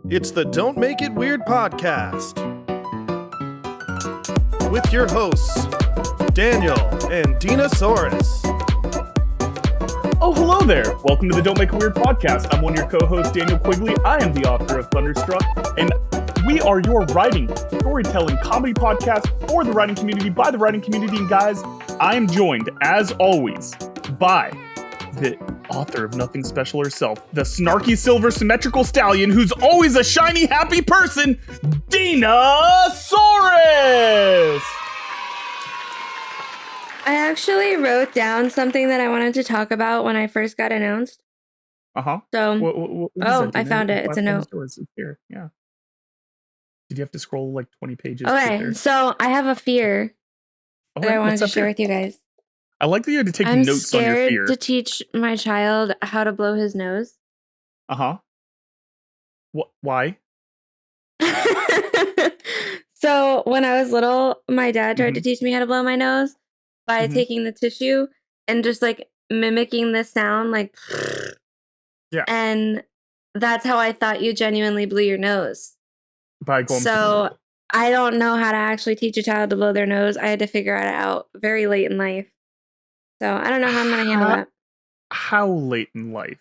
It's the Don't Make It Weird podcast with your hosts, Daniel and Dina. Oh, hello there. Welcome to the Don't Make It Weird podcast. I'm one of your co-hosts, Daniel Quigley. I am the author of Thunderstruck, and we are your writing, storytelling, comedy podcast for the writing community, by the writing community. And guys, I am joined, as always, by the author of Nothing Special herself, the snarky silver symmetrical stallion who's always a shiny, happy person, Dina. I actually wrote down something that I wanted to talk about when I first got announced. Uh-huh. So, what is that, I found it. It's a note. It's here. Yeah. Did you have to scroll like 20 pages? Okay, so I have a fear that I wanted to share with you guys. I like that you had to take notes on your fear. I'm scared to teach my child how to blow his nose. Uh-huh. Why? So, when I was little, my dad tried to teach me how to blow my nose by taking the tissue and just like mimicking the sound, like, yeah. And that's how I thought you genuinely blew your nose. By going So I don't know how to actually teach a child to blow their nose. I had to figure it out very late in life. So I don't know how I'm going to handle that. How late in life?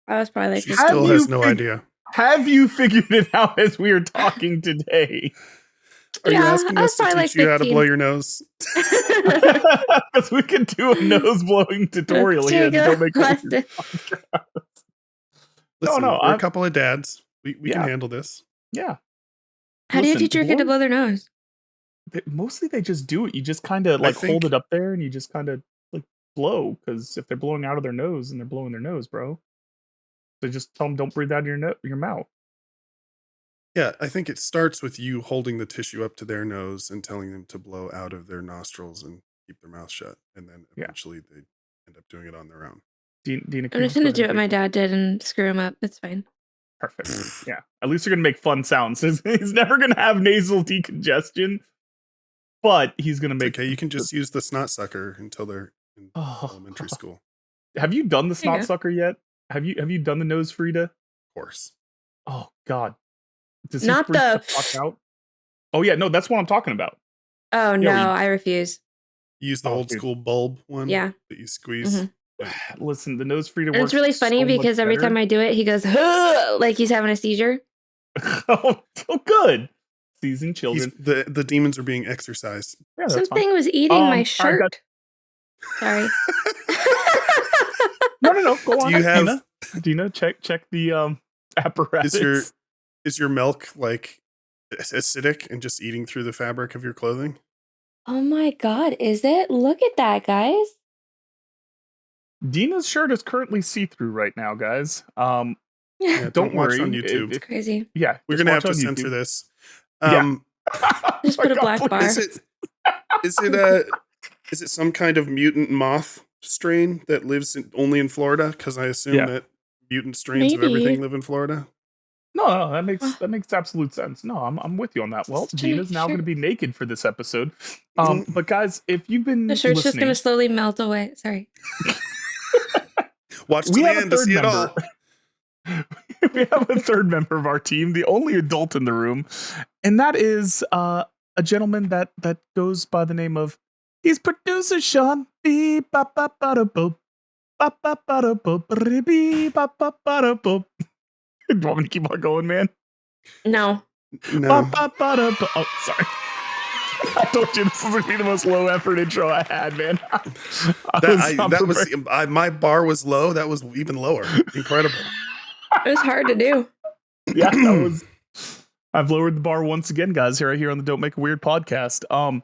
I was probably like, she still has no idea. Have you figured it out as we are talking today? Are you asking us to teach you how to blow your nose? Because we can do a nose blowing tutorial here. Don't make Listen, we're a couple of dads. We can handle this. Yeah. How do you teach your kid to blow their nose? Mostly they just do it. You just kind of like hold it up there and you just kind of like blow. Because if they're blowing out of their nose and they're blowing their nose, bro, so just tell them don't breathe out of your mouth. Yeah, I think it starts with you holding the tissue up to their nose and telling them to blow out of their nostrils and keep their mouth shut. And then eventually they end up doing it on their own. Dina, I'm just going to do what my dad did and screw him up. It's fine. Perfect. Yeah. At least you're going to make fun sounds. He's never going to have nasal decongestion, but he's going to make... Okay, you can just use the snot sucker until they're in elementary school. Have you done the snot sucker yet? Have you done the nose Frida? Of course. Oh, God. Does not the fuck out? Oh, yeah. No, that's what I'm talking about. Oh, no, I refuse. Use the old school bulb one that you squeeze. Listen, the nose Frida works. It's really funny because every time I do it, he goes, like he's having a seizure. Oh, good. Seasoned children. The demons are being exercised. Yeah, something was eating my shirt. Sorry. No. Go on. Dina, check the apparatus. Is your milk like acidic and just eating through the fabric of your clothing? Oh my God, is it? Look at that, guys. Dina's shirt is currently see-through right now, guys. Don't worry. Watch on YouTube. It's crazy. Yeah, we're gonna have to censor this. Just put a black bar. Is it some kind of mutant moth strain that lives only in Florida? Because I assume that mutant strains of everything live in Florida. No, that makes absolute sense. No, I'm with you on that. Well, Dina's now going to be naked for this episode. But guys, if you've been the shirt's just going to slowly melt away. Sorry. Watch to the end to see it all. We have a third member of our team, the only adult in the room, and that is a gentleman that goes by the name of, he's producer Sean. Beep, bop, bop, bada, boop. Bop, bop, bada, boop. Beep, bop, bop, bada, boop. Do you want me to keep on going, man? No. Oh, sorry. I told you this was going to be the most low effort intro I had, man. My bar was low. That was even lower. Incredible. It was hard to do. Yeah, I've lowered the bar once again, guys, here on the Don't Make a Weird podcast. But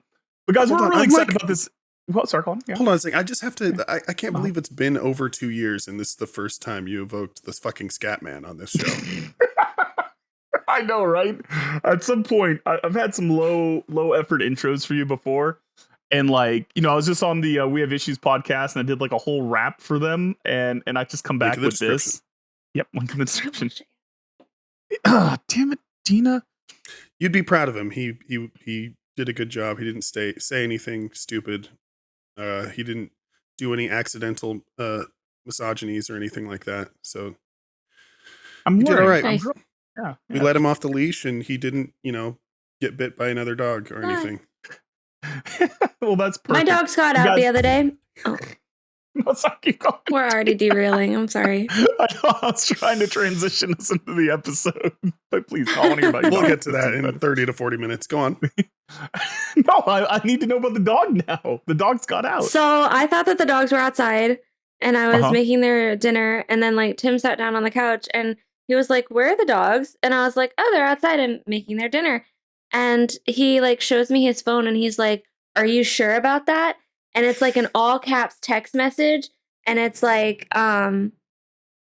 guys, we're really excited about this. Well, sorry, Colin. Yeah. Hold on a second. I just have to. I can't believe it's been over 2 years, and this is the first time you evoked this fucking scat man on this show. I know, right? At some point, I've had some low effort intros for you before, and I was just on the We Have Issues podcast, and I did like a whole rap for them, and I just come back with this. Yep, link in the description. Damn it, Dina. You'd be proud of him. He did a good job. He didn't say anything stupid. He didn't do any accidental misogynies or anything like that. So I'm You did learning. all right. I'm Nice. growing. Yeah. We let him off the leash, and he didn't, get bit by another dog or anything. Well, that's perfect. My dogs got out the other day. Oh, No, sorry, keep going. we're already derailing. I'm sorry. I was trying to transition us into the episode, but please, I want to hear about your We'll dog. get to that in 30 to 40 minutes. Go on. No, I need to know about the dog now. The dogs got out. So I thought that the dogs were outside, and I was Uh-huh. making their dinner, and then like Tim sat down on the couch, and he was like, "Where are the dogs?" And I was like, "Oh, they're outside and making their dinner." And he like shows me his phone, and he's like, "Are you sure about that?" And it's like an all caps text message, and it's like, I'm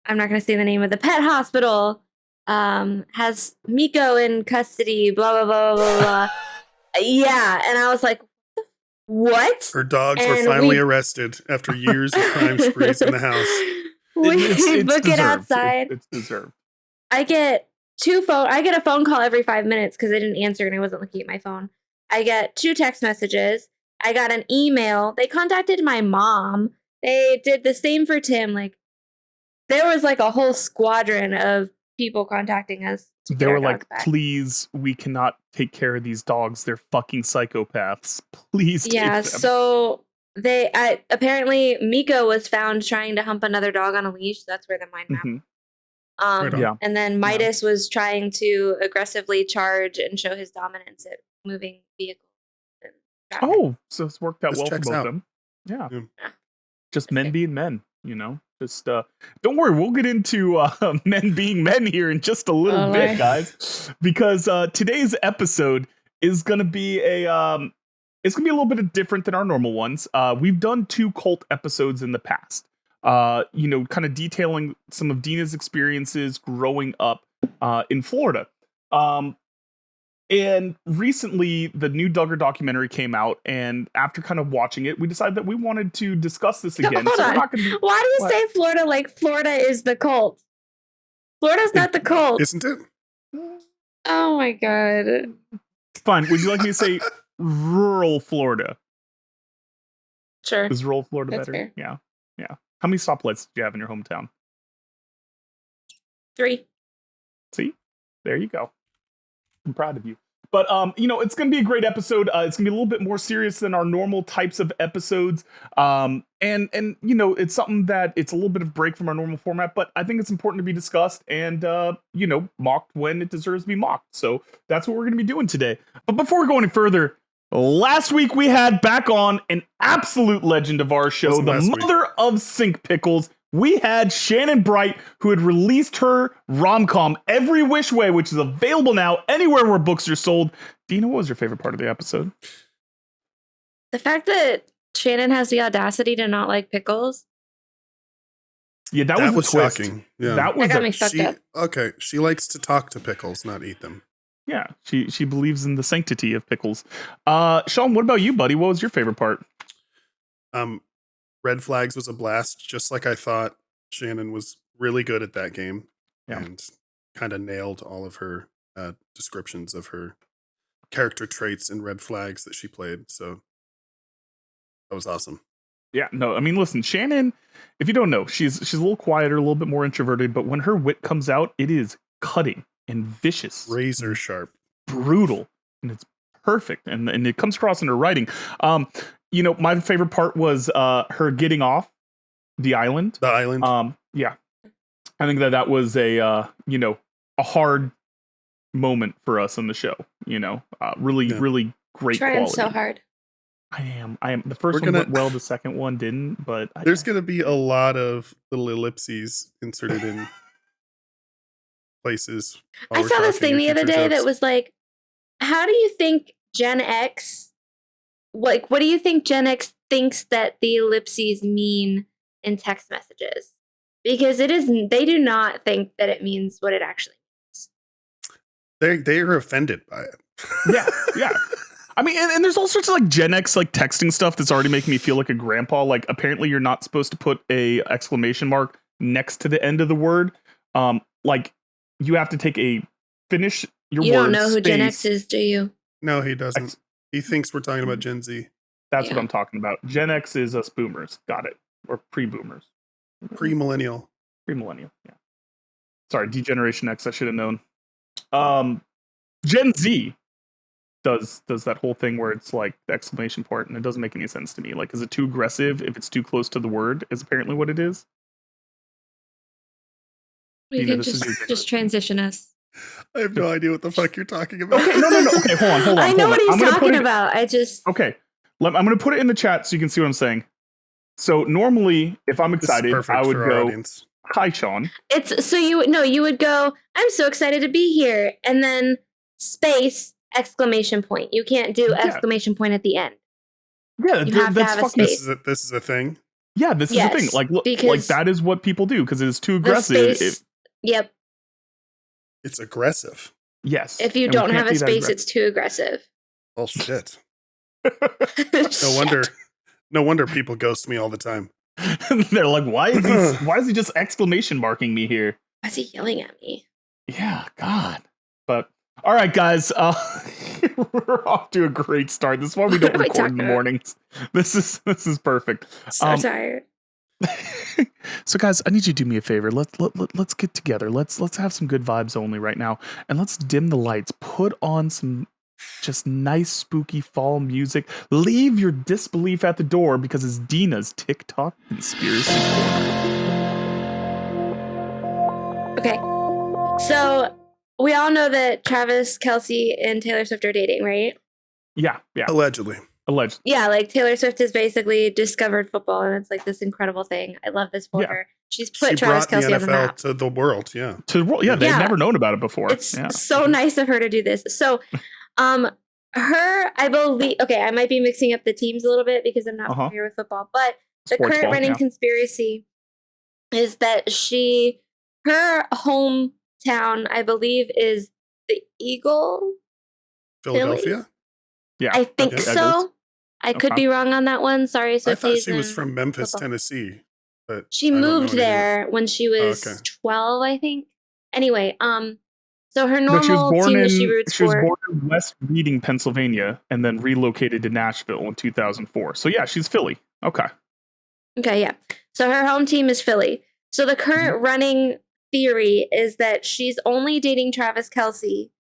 not gonna say the name of the pet hospital. Has Miko in custody. Blah blah blah blah blah. Yeah, and I was like, "What?" Her dogs were And finally arrested after years of crime sprees in the house. We book it deserved. outside. It's deserved. I get a phone call every 5 minutes because I didn't answer and I wasn't looking at my phone. I get 2 text messages. I got an email. They contacted my mom. They did the same for Tim. Like, there was like a whole squadron of people contacting us. They were like, please, we cannot take care of these dogs. They're fucking psychopaths. Please take them. So apparently Miko was found trying to hump another dog on a leash. That's where the mind map. Right And then Midas was trying to aggressively charge and show his dominance at moving vehicles. Oh, so it's worked out This well for checks both out. them. Yeah. Yeah. Just men being men, Just don't worry, we'll get into men being men here in just a little bit, Lord. guys, because today's episode is gonna be it's gonna be a little bit different than our normal ones. We've done 2 cult episodes in the past. Kind of detailing some of Dina's experiences growing up in Florida. And recently, the new Duggar documentary came out, and after kind of watching it, we decided that we wanted to discuss this again. Hold So we're on. not gonna be, Why do you What? say Florida like Florida is the cult? Florida's not the cult. Isn't it? Oh my god. Fine. Would you like me to say rural Florida? Sure. Is rural Florida That's better? fair. Yeah. How many stoplights do you have in your hometown? 3. See? There you go. I'm proud of you. But it's gonna be a great episode. It's gonna be a little bit more serious than our normal types of episodes. And it's something that it's a little bit of break from our normal format, but I think it's important to be discussed and mocked when it deserves to be mocked. So that's what we're gonna be doing today. But before we go any further, last week we had back on an absolute legend of our show, the mother of Sink Pickles. We had Shannon Bright, who had released her rom-com Every Wish Way, which is available now anywhere where books are sold. Dina, what was your favorite part of the episode? The fact that Shannon has the audacity to not like pickles. Yeah, that was shocking. Yeah. That was got me fucked up. Okay, she likes to talk to pickles, not eat them. Yeah, she believes in the sanctity of pickles. Sean, what about you, buddy? What was your favorite part? Red Flags was a blast, just like I thought. Shannon was really good at that game and kind of nailed all of her descriptions of her character traits in Red Flags that she played. So that was awesome. Yeah, no, I mean, listen, Shannon, if you don't know, she's a little quieter, a little bit more introverted, but when her wit comes out, it is cutting and vicious. Razor sharp. Brutal. And it's perfect. And it comes across in her writing. My favorite part was her getting off the island. The island. Yeah. I think that was a hard moment for us on the show. Really great Trying quality. so hard. I am. The first one went well, the second one didn't, but there's going to be a lot of little ellipses inserted in places. I saw this thing the other day that was like, how do you think Gen X, what do you think Gen X thinks that the ellipses mean in text messages? Because they do not think that it means what it actually means. They are offended by it. Yeah. I mean, and there's all sorts of like Gen X like texting stuff that's already making me feel like a grandpa. Like apparently you're not supposed to put a exclamation mark next to the end of the word. Like you have to take a finish your word. You don't know who space. Gen X is, do you? No, he doesn't. He thinks we're talking about Gen Z. That's what I'm talking about. Gen X is us boomers. Got it. Or pre-boomers. Pre-millennial. Pre-millennial, yeah. Sorry, Degeneration X. I should have known. Gen Z does that whole thing where it's like the exclamation point, and it doesn't make any sense to me. Like, is it too aggressive if it's too close to the word? Is apparently what it is. We Dina, can this is your just transition us. I have no idea what the fuck you're talking about. Okay, no. Okay, hold on. I know what I'm he's gonna talking put it- about. I just Okay, I'm going to put it in the chat so you can see what I'm saying. So normally, if I'm This is excited, perfect I would for our go, audience. "Hi, Sean." it's so you would go, I'm so excited to be here, and then space exclamation point. You can't do Yeah. exclamation point at the end. Yeah, You have to that's have a fucking. space. This is a thing. Yeah, this is the thing. Yes, Like, look, like because that is what people do because it's too the aggressive. space. Yep. It's aggressive. Yes. If you and we don't can't have a be that space, it's too aggressive. Oh shit. Shit. No wonder people ghost me all the time. They're like, why is he just exclamation marking me here? Why is he yelling at me? Yeah, God. But all right, guys, we're off to a great start. This is why we don't What are we record in talking the about? mornings. This is perfect. So tired. So, guys, I need you to do me a favor. Let's get together. Let's have some good vibes only right now, and let's dim the lights. Put on some just nice spooky fall music. Leave your disbelief at the door because it's Dina's TikTok conspiracy corner. Okay. So we all know that Travis Kelce and Taylor Swift are dating, right? Yeah, Allegedly. alleged. Yeah, like Taylor Swift has basically discovered football, and it's like this incredible thing. I love this for Yeah. her. She's put She Travis brought the Kelce on the NFL map. to the world, yeah. To the world, yeah, they've Yeah. never known about it before. It's Yeah. so nice of her to do this. So, I believe. Okay, I might be mixing up the teams a little bit because I'm not Uh-huh. familiar with football, but the Sports current ball, running yeah. conspiracy is that her hometown, I believe, is the Eagle. Philadelphia? Yeah, I think Okay. so. I could Okay. be wrong on that one. Sorry, I thought Swifties she was and from Memphis, football. Tennessee. But She I don't know moved anything there when she was okay. 12, I think. Anyway, so her No, she was normal born team in that she roots for. in West Reading, Pennsylvania, and then relocated to Nashville in 2004. So yeah, she's Philly. Okay. Okay, yeah. So her home team is Philly. So the current running theory is that she's only dating Travis Kelce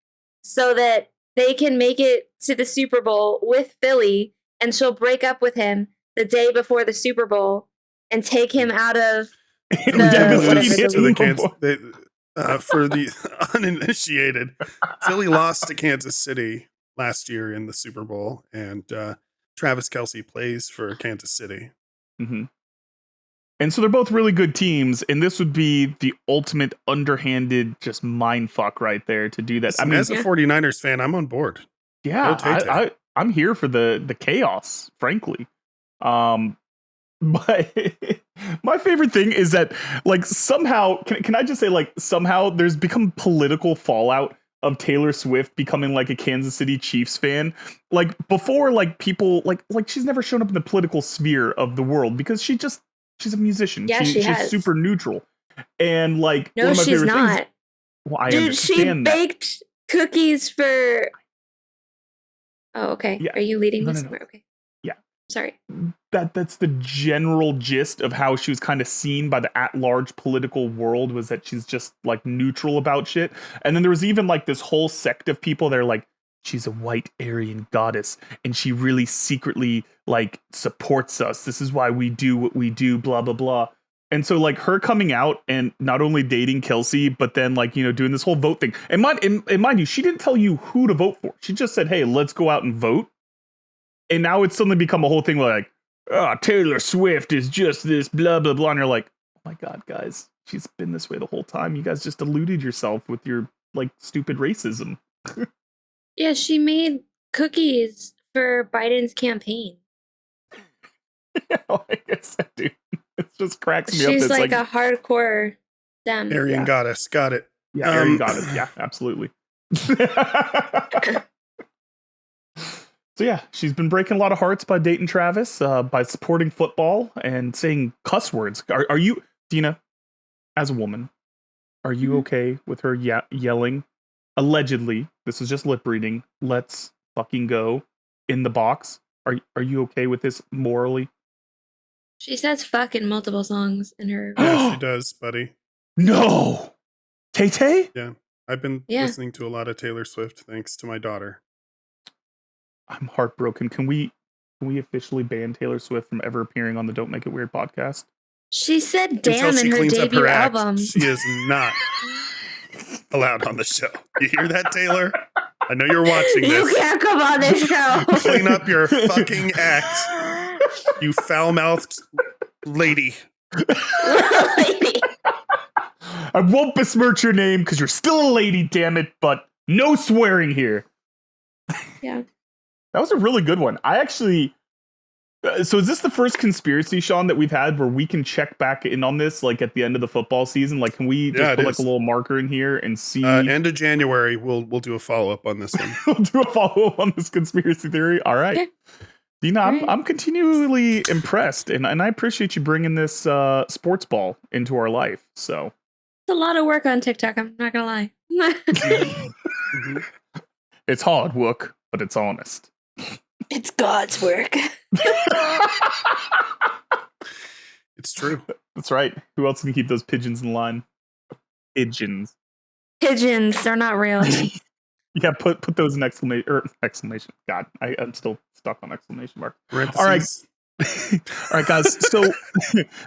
so that they can make it to the Super Bowl with Philly, and she'll break up with him the day before the Super Bowl and take him out of Devastated To the him. Kansas, for the uninitiated, Philly lost to Kansas City last year in the Super Bowl, and Travis Kelce plays for Kansas City. Mm-hmm. And so they're both really good teams, and this would be the ultimate underhanded just mind fuck right there to do that. Listen, I mean, as a 49ers fan, I'm on board. yeah, Go Tay-Tay. I'm here for the chaos, frankly. But my favorite thing is that, like, somehow, can I just say, like, somehow there's become political fallout of Taylor Swift becoming like a Kansas City Chiefs fan. Like, before, like, people like she's never shown up in the political sphere of the world because she's a musician. Yeah, she she's has. super neutral. And like, No, one of my she's favorite not. things. Well, I Dude, she understand that. baked cookies for. Oh, okay. Yeah. Are you leading No, me no, no. somewhere? Okay. Yeah. Sorry. That's the general gist of how she was kind of seen by the at-large political world, was that she's just like neutral about shit. And then there was even like this whole sect of people that are like, she's a white Aryan goddess and she really secretly like supports us. This is why we do what we do, blah blah blah. And so like her coming out and not only dating Kelce, but then like, you know, doing this whole vote thing. And mind you, she didn't tell you who to vote for. She just said, hey, let's go out and vote. And now it's suddenly become a whole thing where like, oh, Taylor Swift is just this blah, blah, blah. And you're like, oh my God, guys, she's been this way the whole time. You guys just deluded yourself with your like stupid racism. Yeah, she made cookies for Biden's campaign. Like I said, dude, it just cracks me up. She's It's like a hardcore dem. Aryan goddess. Got it. Yeah, Aryan got it. Yeah, absolutely. So yeah, she's been breaking a lot of hearts by dating Travis, by supporting football and saying cuss words. Are you, Dina, as a woman, are you okay with her yelling? Allegedly, this is just lip reading. Let's fucking go in the box. Are you okay with this morally? She says fuck in multiple songs in her. Yeah, she does, buddy. No. Tay-Tay? Yeah. I've been listening to a lot of Taylor Swift thanks to my daughter. I'm heartbroken. Can we officially ban Taylor Swift from ever appearing on the Don't Make It Weird podcast? She said Until damn she in her cleans up debut her act, album. she is not allowed on the show. You hear that, Taylor? I know you're watching this. You can't come on this show. Clean up your fucking act, you foul-mouthed lady. Lady. I won't besmirch your name because you're still a lady, damn it, but no swearing here. Yeah. That was a really good one. I actually... so is this the first conspiracy, Sean, that we've had where we can check back in on this, like at the end of the football season? Like, can we just put like a little marker in here and see? End of January, we'll do a follow-up on this one. We'll do a follow-up on this conspiracy theory. All right. Okay. Dina, All right. I'm continually impressed, and I appreciate you bringing this sports ball into our life. So It's a lot of work on TikTok, I'm not gonna lie. Mhm. it's hard work, but it's honest. It's God's work. It's true. That's right. Who else can keep those pigeons in line? Pigeons. Pigeons, they're not real. Yeah, put those in exclamation. God, I'm still stuck on exclamation mark. Parentheses. All right. All right, guys.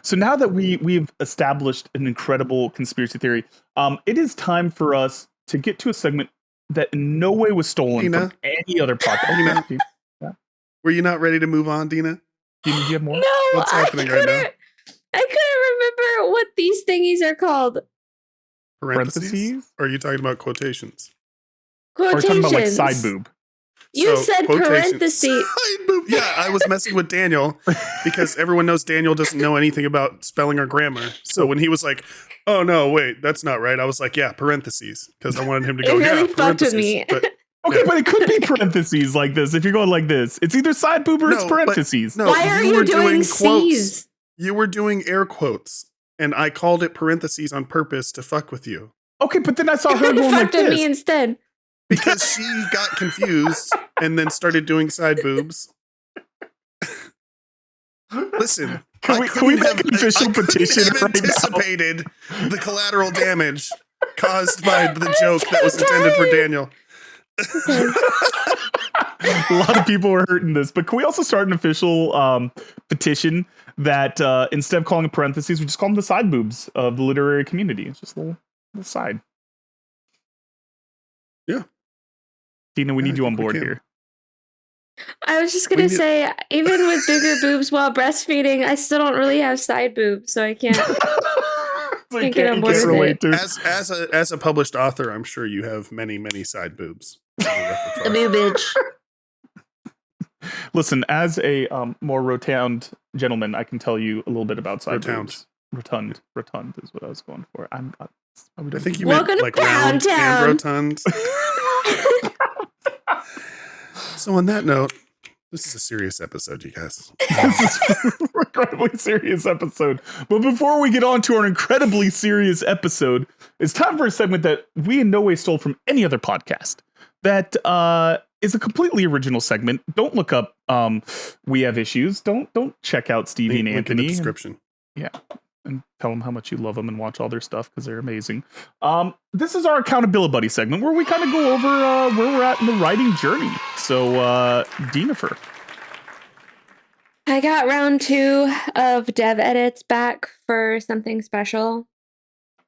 So now that we've established an incredible conspiracy theory, it is time for us to get to a segment that in no way was stolen Dina? from any other podcast. Dina? Were you not ready to move on, Dina? Do you have more? No, What's happening right now? I couldn't remember what these thingies are called. Parentheses? Or are you talking about quotations? Or we're Quotations. talking about like side boob. You So, said quotations. parentheses. Side boob. Yeah, I was messing with Daniel because everyone knows Daniel doesn't know anything about spelling or grammar. So when he was like, "Oh no, wait, that's not right," I was like, "Yeah, parentheses," because I wanted him to It go, really "Yeah, fucked with parentheses." me. But Okay, but it could be parentheses like this. If you're going like this, it's either side boob or it's No, but- parentheses. no, Why are you were doing quotes. C's? You were doing air quotes, and I called it parentheses on purpose to fuck with you Okay, but then I saw her It going like fucked with me this. instead. because she got confused and then started doing side boobs. Listen, Can we make an official petition have right now? anticipated the collateral damage caused by the joke that was intended for Daniel. A lot of people were hurting this, but can we also start an official petition that instead of calling it parentheses, we just call them the side boobs of the literary community? It's just a little side. Yeah. Dina, we Yeah, need I you on think we board can. here. I was just gonna say, even with bigger boobs while breastfeeding, I still don't really have side boobs, so I can't. So Can't get on board with relate to. As a published author, I'm sure you have many side boobs. in your The repertoire. boobage. Listen, as a more rotund gentleman, I can tell you a little bit about side Rotund. boobs. Rotund is what I was going for. I think you Welcome meant to like round Pound and Town. rotund. So on that note, this is a serious episode, you guys. This is an incredibly serious episode. But before we get on to our incredibly serious episode, it's time for a segment that we in no way stole from any other podcast. That is a completely original segment. Don't look up We Have Issues. Don't check out Stevie and Link in Anthony. the description. And tell them how much you love them and watch all their stuff because they're amazing. This is our accountability buddy segment where we kind of go over where we're at in the writing journey. So, Dina, I got round 2 of dev edits back for something special.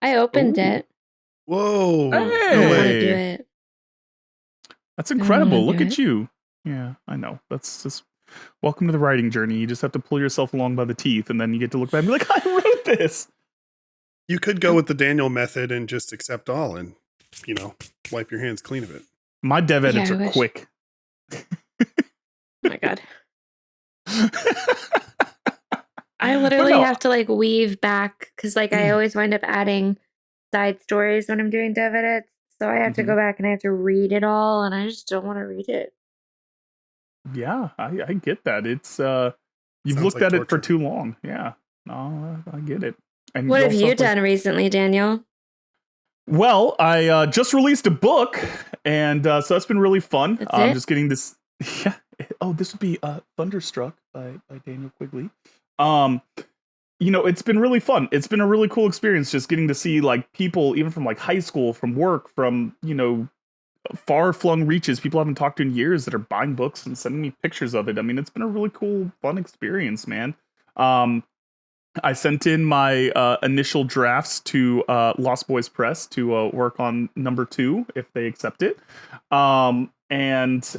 I opened Ooh. it. Whoa. I No don't want way. to do it. that's incredible. wanna Look do at you. Yeah, I know. That's just welcome to the writing journey. You just have to pull yourself along by the teeth, and then you get to look back and be like, I wrote this. You could go with the Daniel method and just accept all and, wipe your hands clean of it. My dev edits I are wish. quick. Oh my god. I literally no. have to like weave back because like I always wind up adding side stories when I'm doing dev edits. So I have to go back and I have to read it all, and I just don't want to read it. Yeah, I get that. It's you've Sounds looked like at it for torture. too long. Yeah, no, I get it. And What have also you done recently, Daniel? Well, I just released a book, and so that's been really fun. That's I'm it? just getting this. Yeah. Oh, this would be Thunderstruck by Daniel Quigley. it's been really fun. It's been a really cool experience just getting to see like people, even from like high school, from work, from, far flung reaches, people I haven't talked to in years that are buying books and sending me pictures of it. I mean, it's been a really cool, fun experience, man. I sent in my initial drafts to Lost Boys Press to work on number 2 if they accept it. And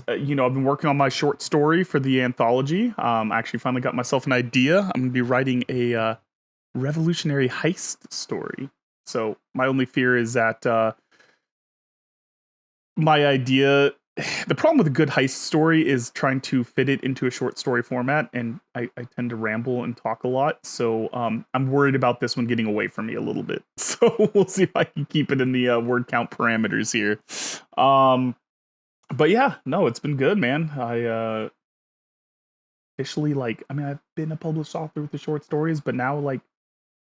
I've been working on my short story for the anthology. I actually finally got myself an idea. I'm going to be writing a revolutionary heist story. So my only fear is that my idea... The problem with a good heist story is trying to fit it into a short story format, and I tend to ramble and talk a lot, so I'm worried about this one getting away from me a little bit. So we'll see if I can keep it in the word count parameters here. But yeah, no, it's been good, man. I officially, I've been a published author with the short stories, but now,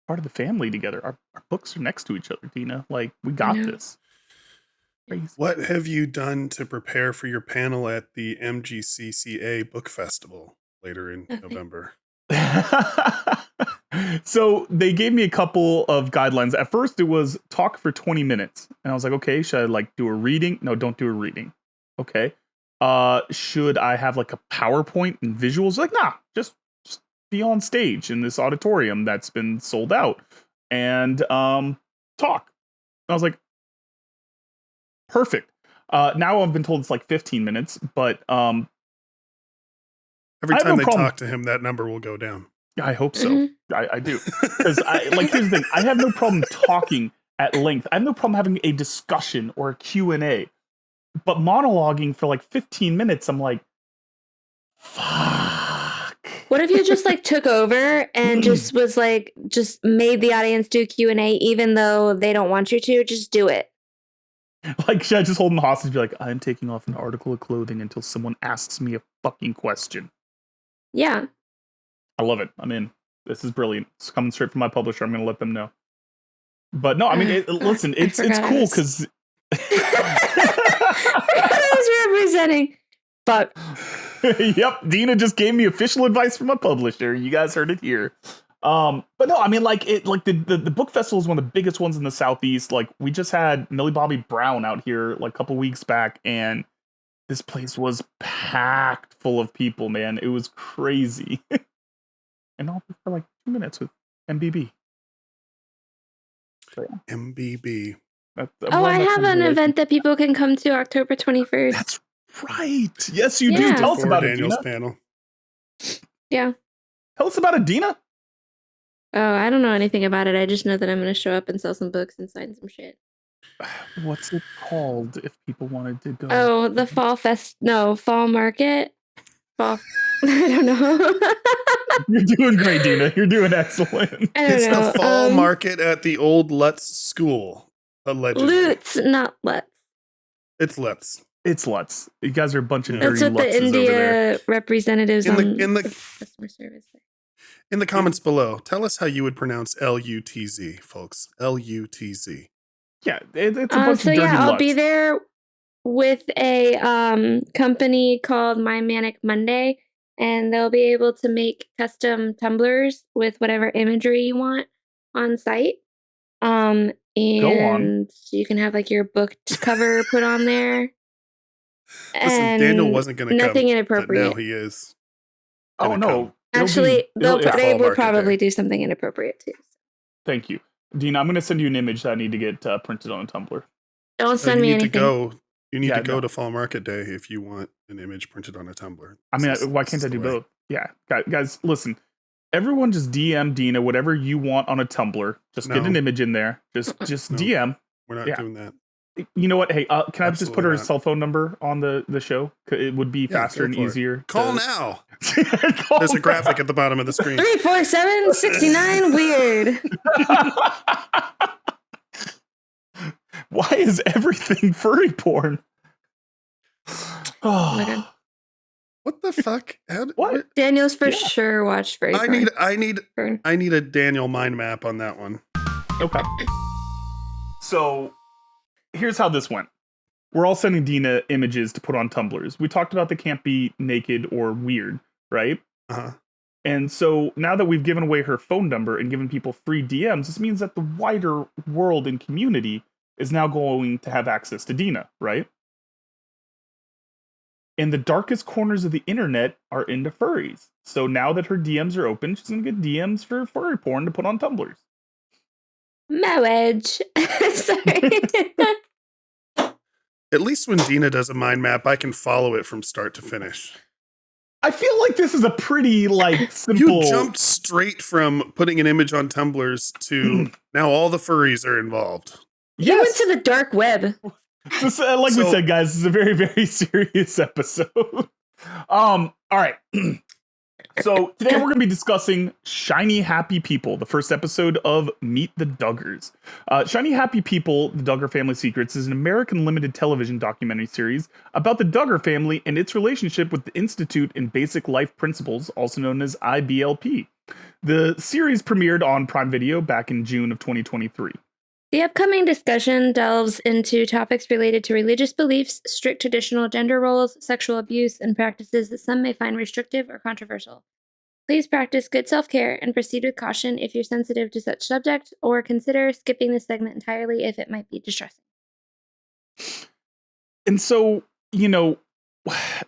part of the family together. Our books are next to each other, Dina. We got this. Crazy. What have you done to prepare for your panel at the MGCCA Book Festival later in November? So they gave me a couple of guidelines. At first, it was talk for 20 minutes. And I was like, okay, should I do a reading? No, don't do a reading. Okay. Should I have a PowerPoint and visuals? Nah, just be on stage in this auditorium that's been sold out and talk. I was like, perfect. Now I've been told it's 15 minutes, but every time they talk to him, that number will go down. I hope so. Mm-hmm. I do. Because here's the thing. I have no problem talking at length. I have no problem having a discussion or a Q&A. But monologuing for 15 minutes, I'm like, fuck. What if you just took over and just was just made the audience do Q&A even though they don't want you to? Just do it. Should I just hold them hostage and be like, I'm taking off an article of clothing until someone asks me a fucking question? Yeah. I love it. I'm in. This is brilliant. It's coming straight from my publisher. I'm going to let them know. But no, I mean, listen, it's cool because... I was representing. But... Yep, Dina just gave me official advice from my publisher. You guys heard it here. But no, I mean, the book festival is one of the biggest ones in the Southeast. We just had Millie Bobby Brown out here a couple weeks back, and this place was packed full of people, man. It was crazy. And all for 2 minutes with MBB. So, yeah. MBB. I have an event that people can come to October 21st. That's right. Yes, you do. Tell us about Daniel's it, Dina. panel. Yeah. Tell us about it, Dina. Oh, I don't know anything about it. I just know that I'm going to show up and sell some books and sign some shit. What's it called if people wanted to go? Oh, the fall market. Fall. I don't know. You're doing great, Dina. You're doing excellent. It's the fall market at the old Lutz school, allegedly. Lutz, not Lutz. It's Lutz. It's Lutz. You guys are a bunch of dirty Lutzes over there. That's what the India representatives in the customer service say. In the comments below, tell us how you would pronounce Lutz, folks. Lutz. Yeah, it's a bunch of dirty I'll Lutz. be there with a company called My Manic Monday, and they'll be able to make custom tumblers with whatever imagery you want on site. And you can have your book cover put on there. Listen, Daniel wasn't going to come. Nothing inappropriate. Now he is. Oh no. Actually, they would probably do something inappropriate too. Thank you. Dina, I'm going to send you an image that I need to get printed on a Tumblr. Don't send me anything. You need to go to Fall Market Day if you want an image printed on a Tumblr. I mean, why can't I do both? Yeah. Guys, listen. Everyone just DM Dina whatever you want on a Tumblr. Just get an image in there. Just DM. We're not doing that. You know what? Hey, can I just put her cell phone number on the show? It would be faster and easier. Call now. There's a graphic at the bottom of the screen. 347-69 weird. Why is everything furry porn? Oh my god. What the fuck? What? Daniel's for sure watched furry porn. I need a Daniel mind map on that one. Okay. So here's how this went. We're all sending Dina images to put on Tumblrs. We talked about they can't be naked or weird, right? Uh-huh. And so now that we've given away her phone number and given people free DMs, this means that the wider world and community is now going to have access to Dina, right? And the darkest corners of the internet are into furries. So now that her DMs are open, she's going to get DMs for furry porn to put on Tumblrs. Marriage. Sorry. At least when Dina does a mind map, I can follow it from start to finish. I feel like this is a pretty, simple... You jumped straight from putting an image on Tumblrs to now all the furries are involved. You went to the dark web. We said, guys, this is a very, very serious episode. All right. So today we're going to be discussing Shiny Happy People, the first episode of Meet the Duggars. Shiny Happy People, The Duggar Family Secrets, is an American limited television documentary series about the Duggar family and its relationship with the Institute in Basic Life Principles, also known as IBLP. The series premiered on Prime Video back in June of 2023. The upcoming discussion delves into topics related to religious beliefs, strict traditional gender roles, sexual abuse, and practices that some may find restrictive or controversial. Please practice good self-care and proceed with caution if you're sensitive to such subject, or consider skipping this segment entirely if it might be distressing. And so,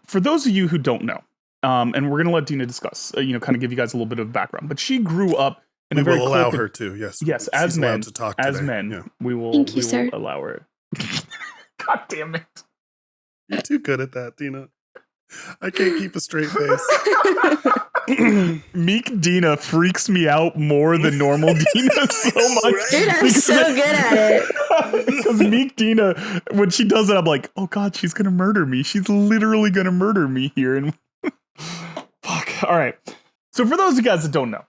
for those of you who don't know, and we're going to let Dina discuss, kind of give you guys a little bit of background, but she grew up in we a very will allow her to, yes. Yes, as men, to talk as today. men, yeah. we will allow her. God damn it. You're too good at that, Dina. I can't keep a straight face. Meek Dina freaks me out more than normal Dina so much. Dude, I'm so good at it. Because Meek Dina, when she does it, I'm like, oh God, she's going to murder me. She's literally going to murder me here. And fuck. All right. So for those of you guys that don't know,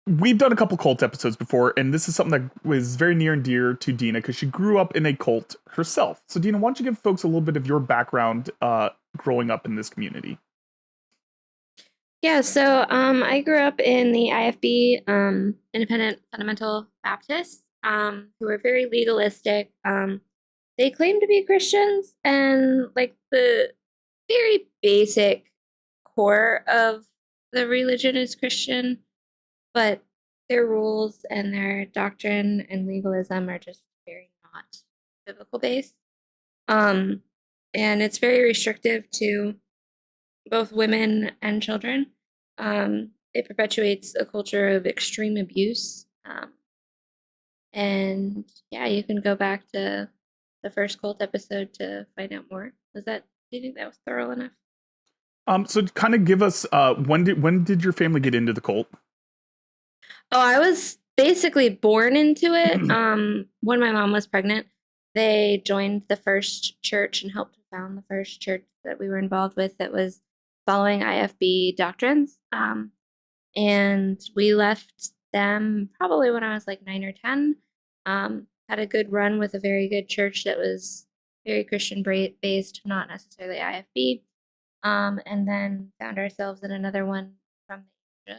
we've done a couple cult episodes before, and this is something that was very near and dear to Dina because she grew up in a cult herself. So Dina, why don't you give folks a little bit of your background growing up in this community? Yeah, so I grew up in the IFB, Independent Fundamental Baptists, who were very legalistic. They claimed to be Christians, and the very basic core of the religion is Christian, but their rules and their doctrine and legalism are just very not biblical based. And it's very restrictive to both women and children. It perpetuates a culture of extreme abuse. And yeah, you can go back to the first cult episode to find out more. Do you think that was thorough enough? So kind of give us, when did your family get into the cult? Oh, I was basically born into it. When my mom was pregnant, they joined the first church and helped found the first church that we were involved with that was following IFB doctrines. And we left them probably when I was 9 or 10. Had a good run with a very good church that was very Christian based, not necessarily IFB. And then found ourselves in another one from the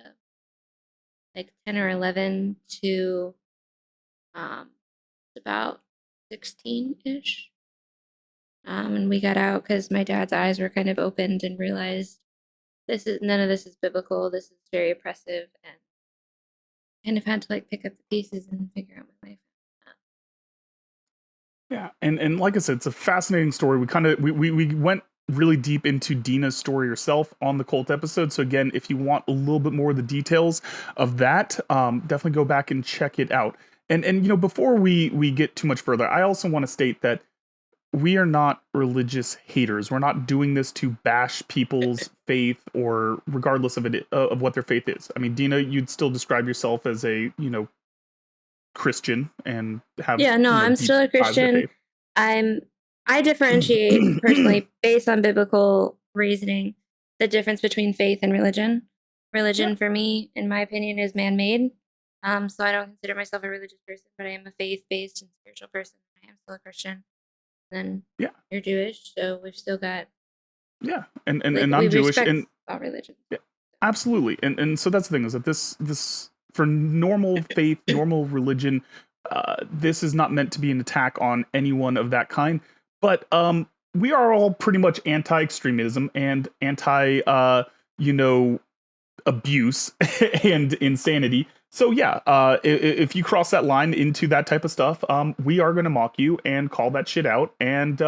age of 10 or 11 to about 16-ish. And we got out because my dad's eyes were kind of opened and realized none of this is biblical. This is very oppressive, and kind of had to pick up the pieces and figure out my life. Yeah, and like I said, it's a fascinating story. We went really deep into Dina's story herself on the cult episode. So again, if you want a little bit more of the details of that, definitely go back and check it out. And before we get too much further, I also want to state that we are not religious haters. We're not doing this to bash people's faith, or regardless of it of what their faith is. I mean, Dina, you'd still describe yourself as a Christian and have I'm still a Christian. I differentiate personally based on biblical reasoning the difference between faith and religion. Religion for me, in my opinion, is man-made. So I don't consider myself a religious person, but I am a faith-based and spiritual person. I am still a Christian. And you're Jewish, so we've still got and I'm Jewish and all religions. Yeah, absolutely. And so that's the thing, is that this for normal faith, normal religion, this is not meant to be an attack on anyone of that kind. But we are all pretty much anti-extremism and anti abuse and insanity. So yeah, if you cross that line into that type of stuff, we are going to mock you and call that shit out and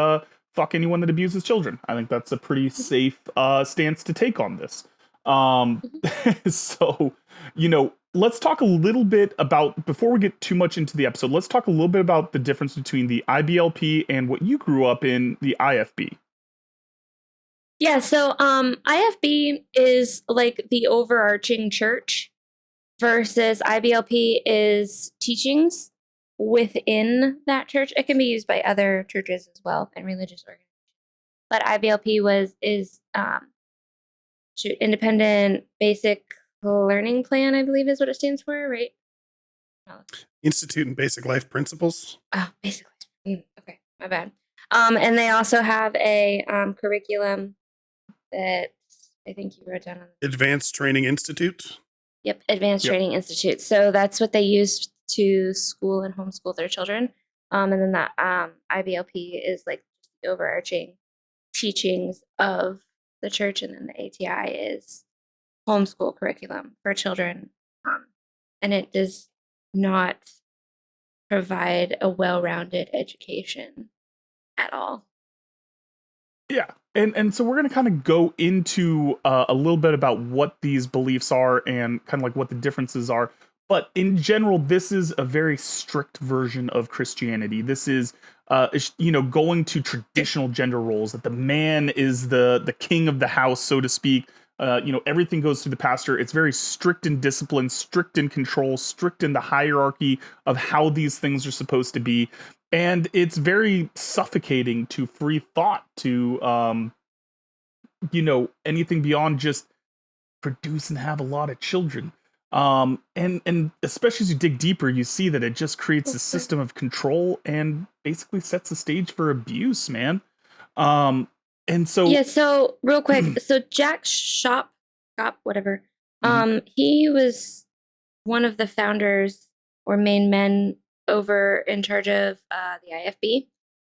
fuck anyone that abuses children. I think that's a pretty safe stance to take on this. So, let's talk a little bit about, before we get too much into the episode, let's talk a little bit about the difference between the IBLP and what you grew up in, the IFB. Yeah, so IFB is like the overarching church versus IBLP is teachings within that church. It can be used by other churches as well and religious organizations. But IBLP is independent basic learning plan, I believe is what it stands for, right? Institute and Basic Life Principles. Oh, basically. Okay, my bad. And they also have a curriculum that I think you wrote down on Advanced Training Institute. Yep, Advanced Training Institute. So that's what they use to school and homeschool their children. And then that IBLP is like the overarching teachings of the church, and then the ATI is homeschool curriculum for children. And it does not provide a well-rounded education at all. Yeah. And so we're going to kind of go into a little bit about what these beliefs are and kind of like what the differences are. But in general, this is a very strict version of Christianity. This is, going to traditional gender roles, that the man is the king of the house, so to speak. Everything goes through the pastor. It's very strict in discipline, strict in control, strict in the hierarchy of how these things are supposed to be. And it's very suffocating to free thought, to, anything beyond just produce and have a lot of children. And especially as you dig deeper, you see that it just creates a system of control and basically sets the stage for abuse, man. And so... Yeah, so real quick, so Jack Shop, whatever, he was one of the founders or main men over in charge of the IFB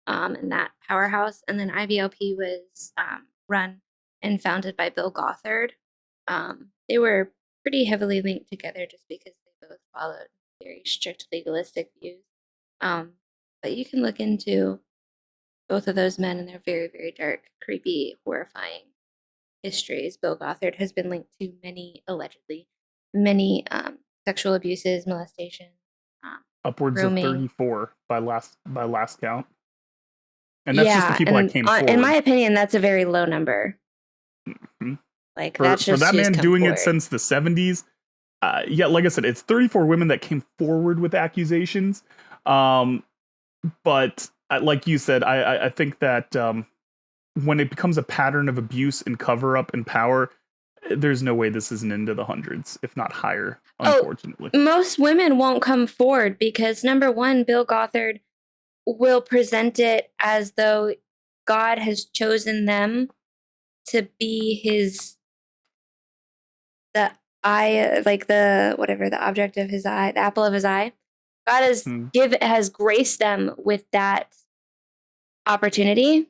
and that powerhouse. And then IBLP was run and founded by Bill Gothard. They were pretty heavily linked together just because they both followed very strict legalistic views. But you can look into both of those men, and they're very, very dark, creepy, horrifying histories. Bill Gothard has been linked to allegedly many sexual abuses, molestation, upwards grooming. Of 34 by last count. And that's just the people that came forward. In my opinion, that's a very low number. Mm-hmm. Like, that's just for that man doing it since the 70s. Like I said, it's 34 women that came forward with accusations. But like you said, I think that when it becomes a pattern of abuse and cover up and power, there's no way this isn't into the hundreds, if not higher, unfortunately. Most women won't come forward because, number one, Bill Gothard will present it as though God has chosen them to be the object of his eye, the apple of his eye. God has graced them with that opportunity,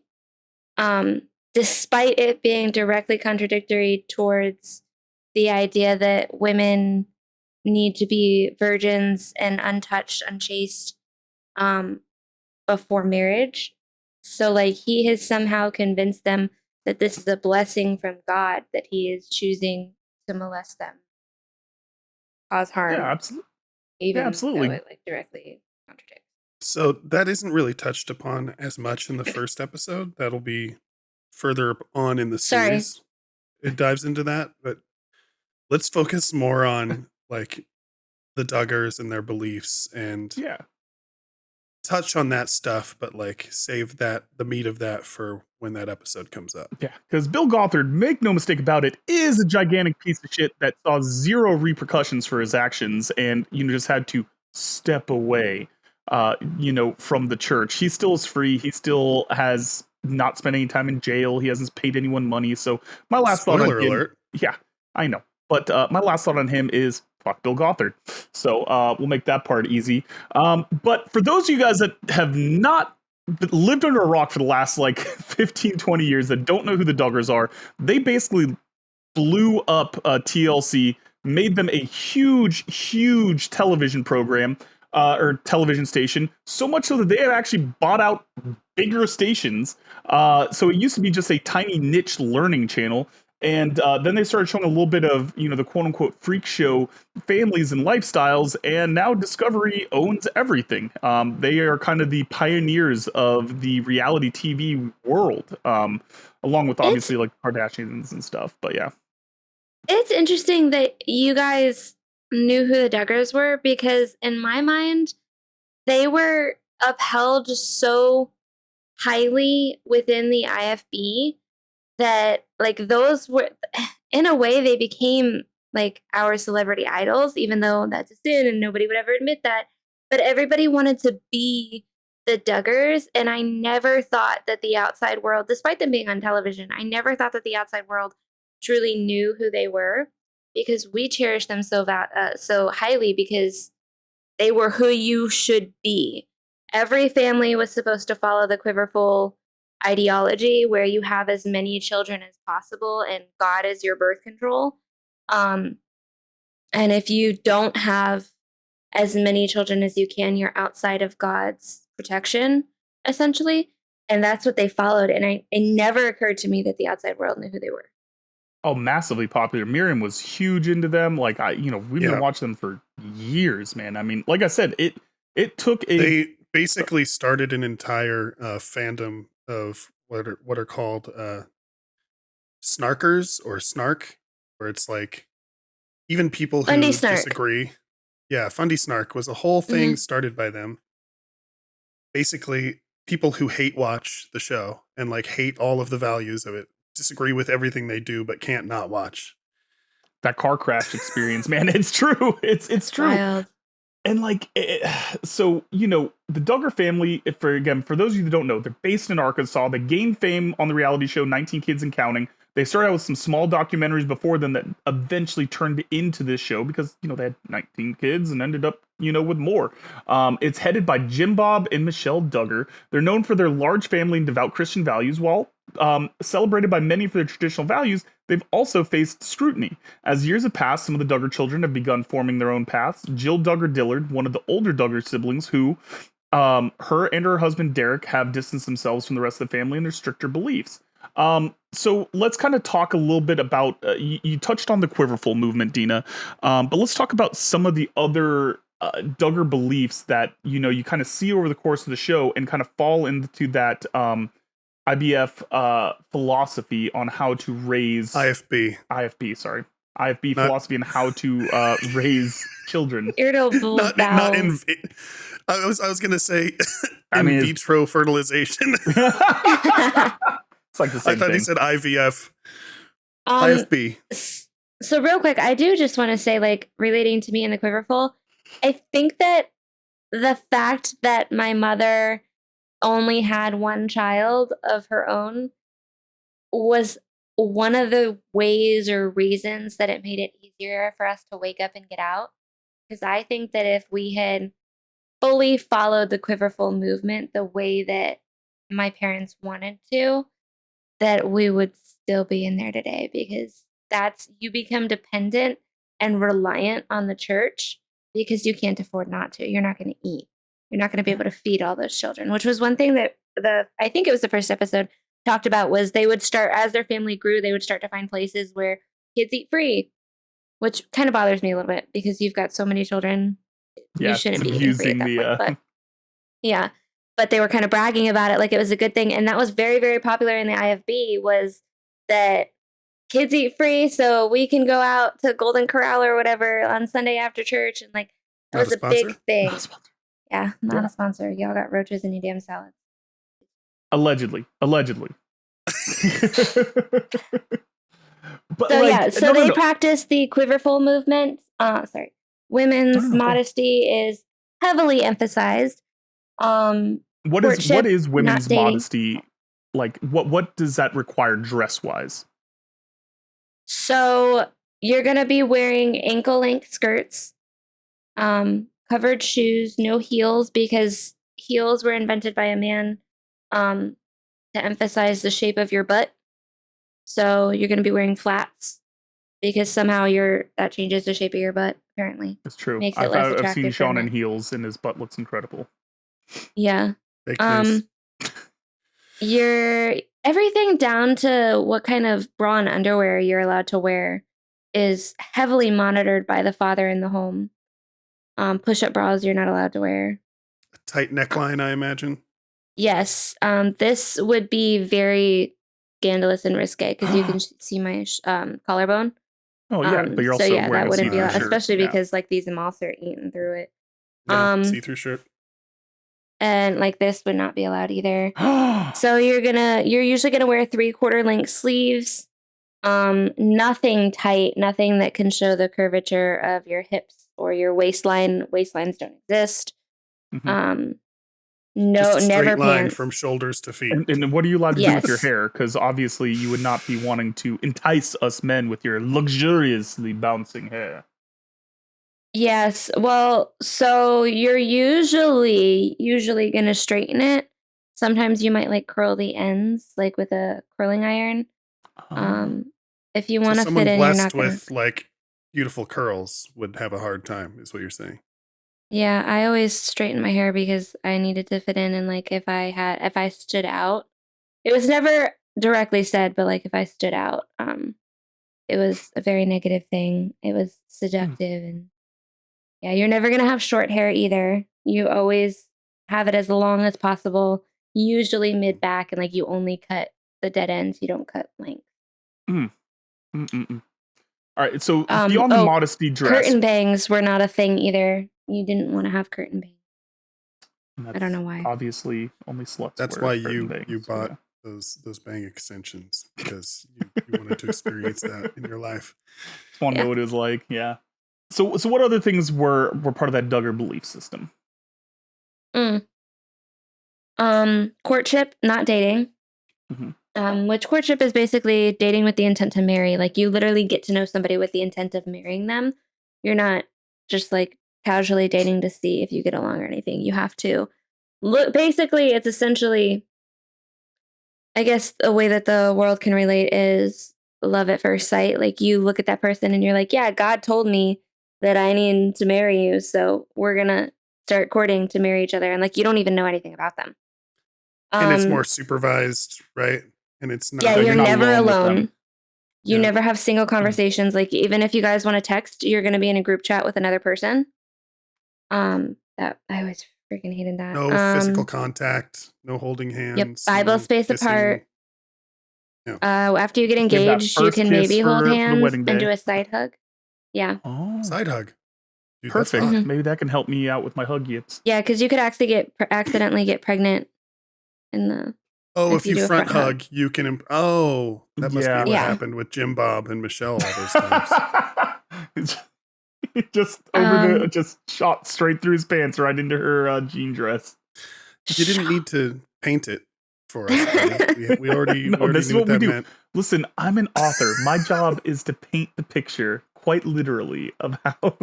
despite it being directly contradictory towards the idea that women need to be virgins and untouched, unchaste, before marriage. So, like, he has somehow convinced them that this is a blessing from God, that he is choosing to molest them, cause harm. Yeah, absolutely. Though it directly contradicts. So that isn't really touched upon as much in the first episode. That'll be further on in the series. It dives into that, but let's focus more on like the Duggars and their beliefs and touch on that stuff, but like save the meat of that for when that episode comes up. Yeah, because Bill Gothard, make no mistake about it, is a gigantic piece of shit that saw zero repercussions for his actions and just had to step away from the church. He still is free. He still has not spent any time in jail. He hasn't paid anyone money. So my last thought on him, alert. Yeah, I know. But my last thought on him is fuck Bill Gothard. So we'll make that part easy. But for those of you guys that have not lived under a rock for the last 15, 20 years that don't know who the Duggars are, they basically blew up TLC, made them a huge television program or television station, so much so that they have actually bought out bigger stations. So it used to be just a tiny niche learning channel. And then they started showing a little bit of, the quote unquote freak show families and lifestyles. And now Discovery owns everything. They are kind of the pioneers of the reality TV world, along with obviously like Kardashians and stuff. But yeah. It's interesting that you guys knew who the Duggars were, because in my mind, they were upheld so highly within the IFB that like those were, in a way, they became like our celebrity idols, even though that's a sin and nobody would ever admit that. But everybody wanted to be the Duggars, and I never thought that the outside world, despite them being on television, I never thought that the outside world truly knew who they were, because we cherished them so highly, because they were who you should be. Every family was supposed to follow the Quiverful ideology, where you have as many children as possible and God is your birth control. And if you don't have as many children as you can, you're outside of God's protection, essentially. And that's what they followed. And it never occurred to me that the outside world knew who they were. Oh, massively popular. Miriam was huge into them. Like we've been watching them for years, man. I mean, like I said, it took They basically started an entire fandom of what are called snarkers or snark, where it's like even people who disagree. Yeah, Fundy Snark was a whole thing started by them. Basically, people who hate watch the show and like hate all of the values of it, disagree with everything they do, but can't not watch. That car crash experience, man. It's true. It's true. Wild. And like, so, the Duggar family, for those of you that don't know, they're based in Arkansas. They gained fame on the reality show 19 Kids and Counting. They started out with some small documentaries before them that eventually turned into this show because, they had 19 kids and ended up, with more. It's headed by Jim Bob and Michelle Duggar. They're known for their large family and devout Christian values. While celebrated by many for their traditional values, they've also faced scrutiny. As years have passed, some of the Duggar children have begun forming their own paths. Jill Duggar Dillard, one of the older Duggar siblings who, her and her husband Derek, have distanced themselves from the rest of the family and their stricter beliefs. So let's kind of talk a little bit about, you touched on the Quiverful movement, Dina, but let's talk about some of the other Duggar beliefs that, you kind of see over the course of the show and kind of fall into that IBF philosophy on how to raise... IFB, sorry. IFB philosophy on how to raise children. Irritable not in... I was going to say in vitro fertilization. It's like the same I thought thing. he said IVF. IFB. So real quick, I do just want to say, like, relating to me and the Quiverful, I think that the fact that my mother only had one child of her own was one of the ways or reasons that it made it easier for us to wake up and get out. Because I think that if we had fully followed the Quiverful movement the way that my parents wanted to, that we would still be in there today, because you become dependent and reliant on the church because you can't afford not to. You're not going to eat. You're not going to be able to feed all those children, which was one thing that I think it was the first episode talked about, was they would start, as their family grew, they would start to find places where kids eat free, which kind of bothers me a little bit because you've got so many children. Yeah, you shouldn't be eating free at that point. But, yeah. But they were kind of bragging about it like it was a good thing. And that was very, very popular in the IFB, was that kids eat free, so we can go out to Golden Corral or whatever on Sunday after church. And like, that was a big thing. Yeah, not a sponsor. Y'all got roaches in your damn salad. Allegedly. But so they practice the Quiverful movement. Women's modesty is heavily emphasized. What is women's modesty? Like, what does that require dress wise? So you're gonna be wearing ankle length skirts, covered shoes, no heels, because heels were invented by a man to emphasize the shape of your butt. So you're gonna be wearing flats. because somehow that changes the shape of your butt. Apparently, It's true. makes it less I've attractive. seen for Sean in men. heels, and his butt looks incredible. Yeah. Fake news. Your everything down to what kind of bra and underwear you're allowed to wear is heavily monitored by the father in the home. Push-up bras you're not allowed to wear. A tight neckline, I imagine. Yes. This would be very scandalous and risque because you can see my collarbone. Oh yeah, but you're also so yeah, wearing that a wouldn't be see-through allowed, shirt. especially Yeah. because like these moths are eating through it. Yeah, see-through shirt. And like this would not be allowed either. So you're usually gonna wear 3/4 length sleeves. Nothing tight, nothing that can show the curvature of your hips or your waistline. Waistlines don't exist. Mhm. No, Just a straight never line pants. from shoulders to feet. And what are you allowed to do with your Yes. hair? Because obviously you would not be wanting to entice us men with your luxuriously bouncing hair. Yes. Well, so you're usually gonna straighten it. Sometimes you might like curl the ends, like with a curling iron. If you So want to someone fit in, you're blessed not gonna. with like beautiful curls would have a hard time, is what you're saying. Yeah, I always straighten my hair because I needed to fit in, and like if I stood out, it was never directly said, but like if I stood out, it was a very negative thing. It was seductive, and yeah, you're never gonna have short hair either. You always have it as long as possible, usually mid back, and like you only cut the dead ends. You don't cut length. Mm-mm-mm. All right, so beyond the modesty dress, Curtain bangs were not a thing either. You didn't want to have curtain bangs. I don't know why. Obviously, only sluts. That's wear why curtain you bangs, bought yeah. those bang extensions, because you wanted to experience that in your life. Just want to know what it was like. Yeah. So what other things were part of that Duggar belief system? Courtship, not dating. Which courtship is basically dating with the intent to marry. Like you literally get to know somebody with the intent of marrying them. You're not just like casually dating to see if you get along or anything. You have to look. Basically, it's essentially, I guess, a way that the world can relate is love at first sight. Like you look at that person and you're like, yeah, God told me that I need to marry you, so we're gonna start courting to marry each other. And like you don't even know anything about them. And it's more supervised, right? And it's not. Yeah, you're not never alone with them. alone. You never have single conversations. Like even if you guys want to text, you're going to be in a group chat with another person. That I always freaking hated that. No physical contact, no holding hands. Yep, Bible spaced apart. Yeah. After you get Give that engaged, you first can kiss maybe hold for the hands wedding and day. do a side hug. Yeah. Oh, Side hug. Dude, that's perfect. hot. Maybe that can help me out with my hug yips. Yeah, because you could actually accidentally get pregnant in the. If you do a front hug, you can. That must be what happened with Jim Bob and Michelle all those times. just shot straight through his pants right into her jean dress. You didn't need to paint it for us. We already this is knew what we do. meant. Listen, I'm an author. My job is to paint the picture, quite literally, of how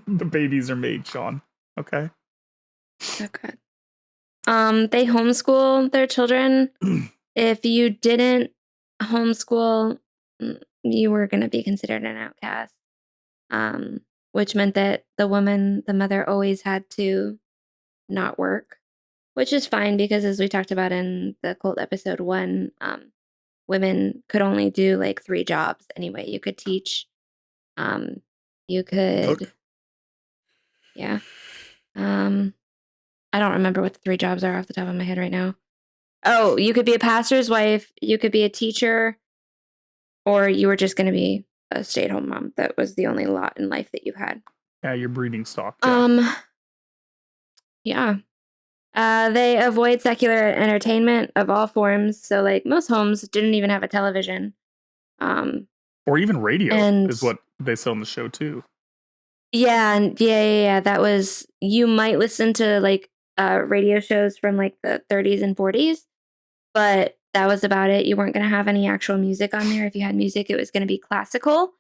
the babies are made, Sean. Okay? Okay. They homeschool their children. If you didn't homeschool, you were going to be considered an outcast. Which meant that the mother always had to not work, which is fine because as we talked about in the cult episode 1, women could only do like 3 jobs anyway. You could teach, you could Cook. Yeah. I don't remember what the 3 jobs are off the top of my head right now. Oh, you could be a pastor's wife, you could be a teacher, or you were just going to be a stay-at-home mom. That was the only lot in life that you had. Yeah, your breeding stock. Yeah. They avoid secular entertainment of all forms. So like most homes didn't even have a television. Or even radio is what they saw on the show too. Yeah. That was, you might listen to like radio shows from like the 30s and 40s, but that was about it. You weren't going to have any actual music on there. If you had music, it was going to be classical,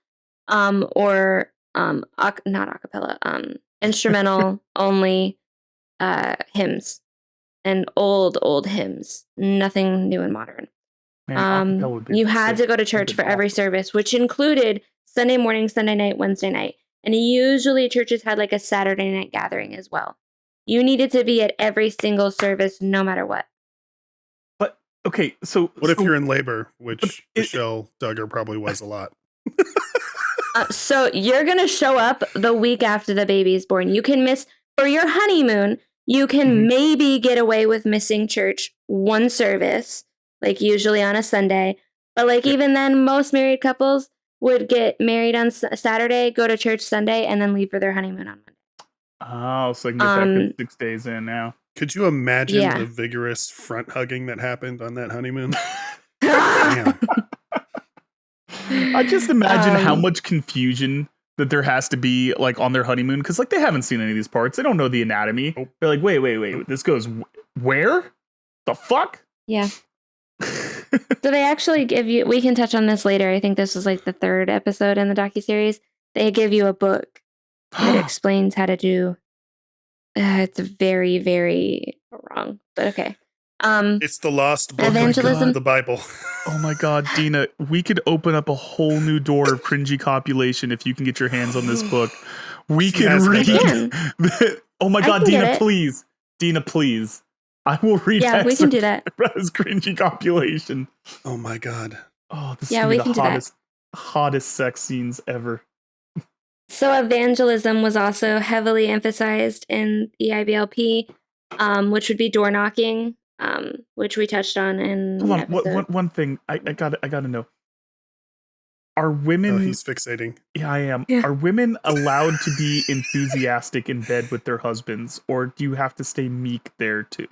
or not acapella, instrumental only hymns and old hymns. Nothing new and modern. Man, You had to go to church for every service, which included Sunday morning, Sunday night, Wednesday night. And usually churches had like a Saturday night gathering as well. You needed to be at every single service, no matter what. But, okay, so... What if you're in labor, which Michelle Duggar probably was a lot? So you're going to show up the week after the baby's born. You can miss, for your honeymoon, you can maybe get away with missing church one service, like usually on a Sunday. But like even then, most married couples would get married on Saturday, go to church Sunday, and then leave for their honeymoon on Monday. Oh, so I can get that good 6 days in now. Could you imagine the vigorous front hugging that happened on that honeymoon? Damn. I just imagine how much confusion that there has to be like on their honeymoon, because like they haven't seen any of these parts. They don't know the anatomy. They're like, wait, this goes where? The fuck? Yeah. So they actually give you, we can touch on this later. I think this was like the 3rd episode in the docuseries. They give you a book that explains how to do. It's very, very wrong, but okay. It's the lost book evangelism. The Bible. Oh my God, Dina, we could open up a whole new door of cringy copulation if you can get your hands on this book. We can read. Oh my God, Dina, please. Dina, please. I will read. Yeah, we can do that. As cringy copulation. Oh my God. Oh, this is the hottest sex scenes ever. So evangelism was also heavily emphasized in the IBLP, which would be door knocking. Which we touched on in one thing I gotta know. Are women... Oh, he's fixating. Yeah, I am. Yeah. Are women allowed to be enthusiastic in bed with their husbands, or do you have to stay meek there too?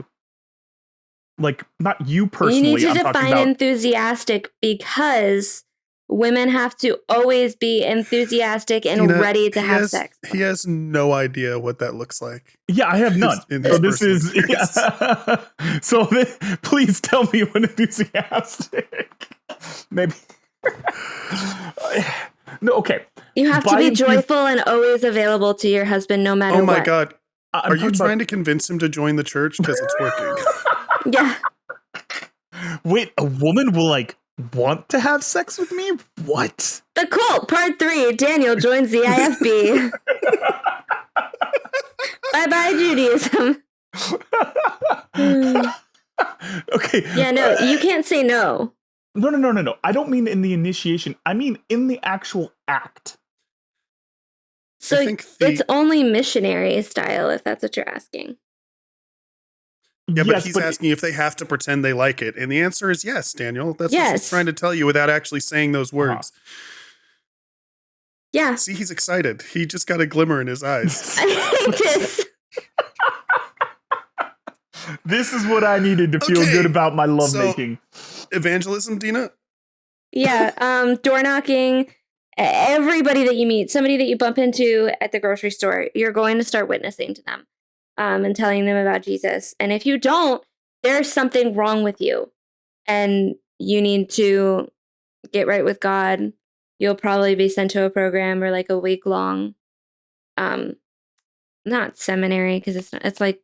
Like, not you personally. You need to define enthusiastic, because women have to always be enthusiastic and ready to have sex. He has no idea what that looks like. Yeah, I have none. So this is... Yeah. So please tell me when enthusiastic. Maybe... No, okay. You have to be joyful and always available to your husband no matter what. Oh my God. Are you trying to convince him to join the church? Because it's working. Yeah. Wait, a woman will like want to have sex with me? What? The Cult, Part 3. Daniel joins the IFB. Bye-bye, Judaism. Okay. Yeah, no, you can't say no. No. I don't mean in the initiation. I mean in the actual act. So it's only missionary style, if that's what you're asking. Yeah, but he's asking if they have to pretend they like it. And the answer is yes, Daniel. That's what he's trying to tell you without actually saying those words. Yeah. See, he's excited. He just got a glimmer in his eyes. This is what I needed to feel good about my lovemaking. Evangelism, Dina? Yeah, door knocking. Everybody that you meet, somebody that you bump into at the grocery store, you're going to start witnessing to them and telling them about Jesus. And if you don't, there's something wrong with you and you need to get right with God. You'll probably be sent to a program or like a week-long, not seminary, because it's like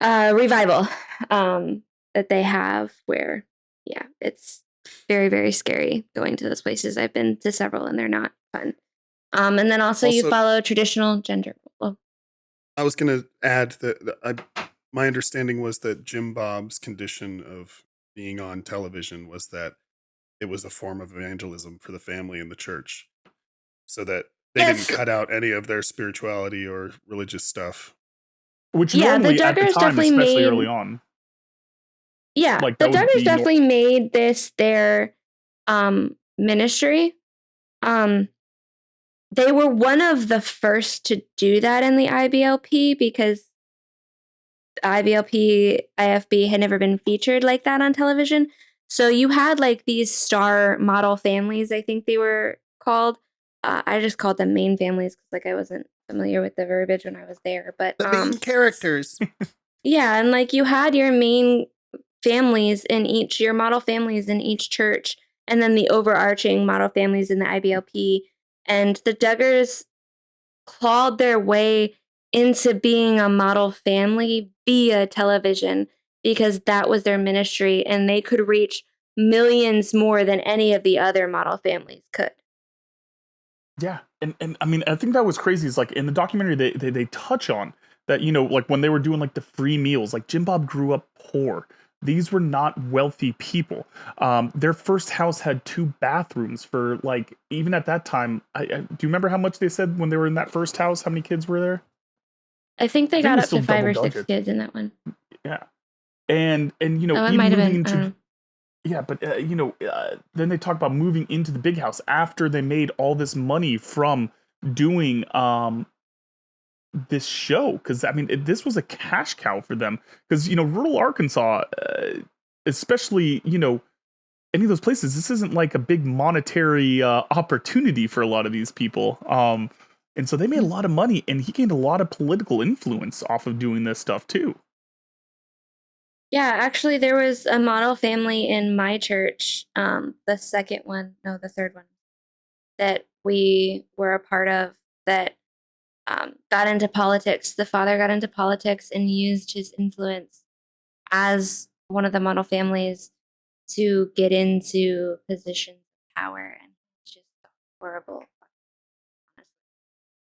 revival that they have where, yeah, it's very, very scary going to those places. I've been to several and they're not fun. And then also you follow traditional gender. Well, I was going to add that my understanding was that Jim Bob's condition of being on television was that it was a form of evangelism for the family and the church, so that they didn't cut out any of their spirituality or religious stuff. Which normally the Duggars at the time, especially early on. Yeah, like, the Duggars definitely made this their ministry. They were one of the first to do that in the IBLP, because IBLP, IFB had never been featured like that on television. So you had like these star model families, I think they were called. I just called them main families because like I wasn't familiar with the verbiage when I was there. But the main characters. Yeah, and like you had your main families in your model families in each church, and then the overarching model families in the IBLP. And the Duggars clawed their way into being a model family via television, because that was their ministry and they could reach millions more than any of the other model families could. Yeah, and I mean, I think that was crazy. Is like in the documentary, they touch on that. Like when they were doing like the free meals, like Jim Bob grew up poor. These were not wealthy people. Their first house had 2 bathrooms for like even at that time. Do you remember how much they said when they were in that first house? How many kids were there? I think they I think it got was up still to 5 double or 6 digits. kids in that one. Yeah, and Oh, it even might have moving been. I don't into know. yeah, but then they talk about moving into the big house after they made all this money from doing this show, because I mean this was a cash cow for them, because rural Arkansas, especially any of those places, this isn't like a big monetary opportunity for a lot of these people, and so they made a lot of money, and he gained a lot of political influence off of doing this stuff too. Yeah, actually, there was a model family in my church, the second one, no, the third one, that we were a part of that got into politics. The father got into politics and used his influence as one of the model families to get into positions of power, and it's just horrible.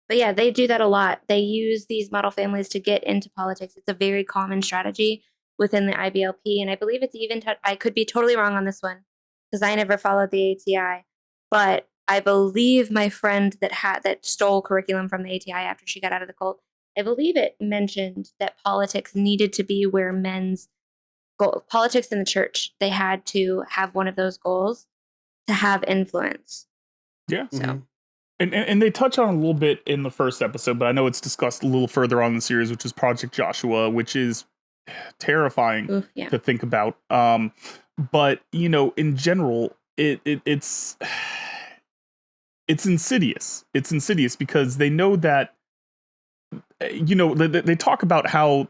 But yeah, they do that a lot. They use these model families to get into politics. It's a very common strategy within the IBLP, and I believe it's even. I could be totally wrong on this one because I never followed the ATI, but I believe my friend that stole curriculum from the ATI after she got out of the cult. I believe it mentioned that politics needed to be where men's goal. Politics in the church. They had to have one of those goals to have influence. Yeah. So. Mm-hmm. And they touch on it a little bit in the first episode, but I know it's discussed a little further on in the series, which is Project Joshua, which is terrifying Oof, yeah. to think about. But in general, it's insidious. It's insidious because they know that they talk about how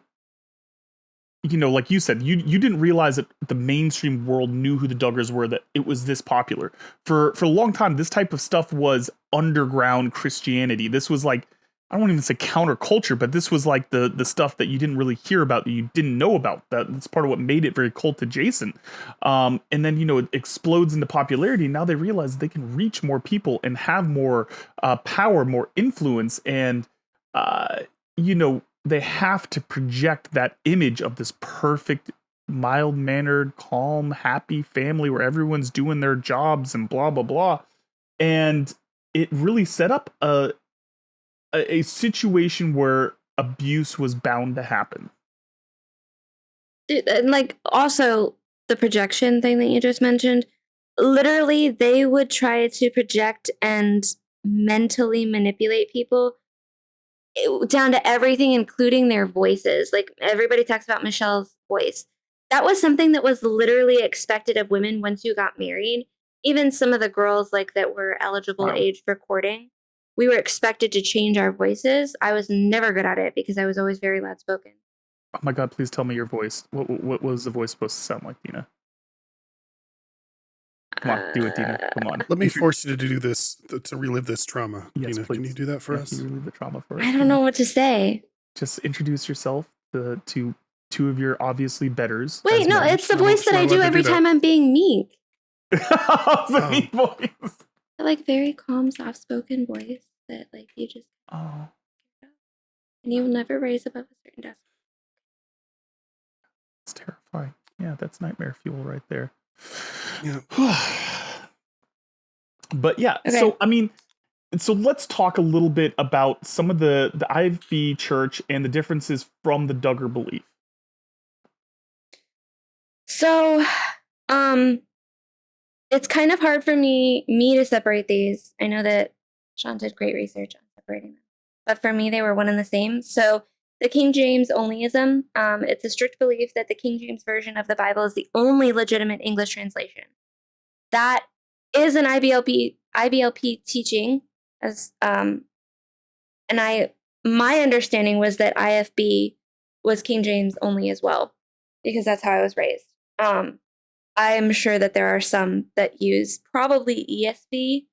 like you said, you didn't realize that the mainstream world knew who the Duggars were, that it was this popular. For a long time, this type of stuff was underground Christianity. This was like, I don't even say counterculture, but this was like the stuff that you didn't really hear about, that you didn't know about. That's part of what made it very cult adjacent. And then it explodes into popularity. Now they realize they can reach more people and have more power, more influence, and they have to project that image of this perfect, mild-mannered, calm, happy family where everyone's doing their jobs and blah blah blah. And it really set up a situation where abuse was bound to happen. And like also the projection thing that you just mentioned, literally they would try to project and mentally manipulate people down to everything, including their voices. Like everybody talks about Michelle's voice. That was something that was literally expected of women once you got married. Even some of the girls like that were eligible Wow. age for courting, we were expected to change our voices. I was never good at it because I was always very loud spoken. Oh my God, please tell me your voice. What was the voice supposed to sound like, Dina? Come on, do it, Dina. Come on. Let me force you to do this, to relive this trauma. Yes, Dina, please. can you do that for us? Can you relieve the trauma for us? I don't know what to say. Just introduce yourself to 2 of your obviously betters. Wait, no, it's the voice that I do every time I'm being meek. The meek voice. The, like very calm, soft-spoken voice that like you just Oh, and you'll never raise above a certain decibel. it's terrifying. Yeah, that's nightmare fuel right there. Yeah. But yeah, Okay. so I mean, so let's talk a little bit about some of the IFB church and the differences from the Duggar belief. So, it's kind of hard for me to separate these. I know that Sean did great research on separating them, but for me, they were one and the same. So, the King James onlyism, it's a strict belief that the King James version of the Bible is the only legitimate English translation. That is an IBLP teaching, as my understanding was that IFB was King James only as well, because that's how I was raised. I'm sure that there are some that use probably ESV,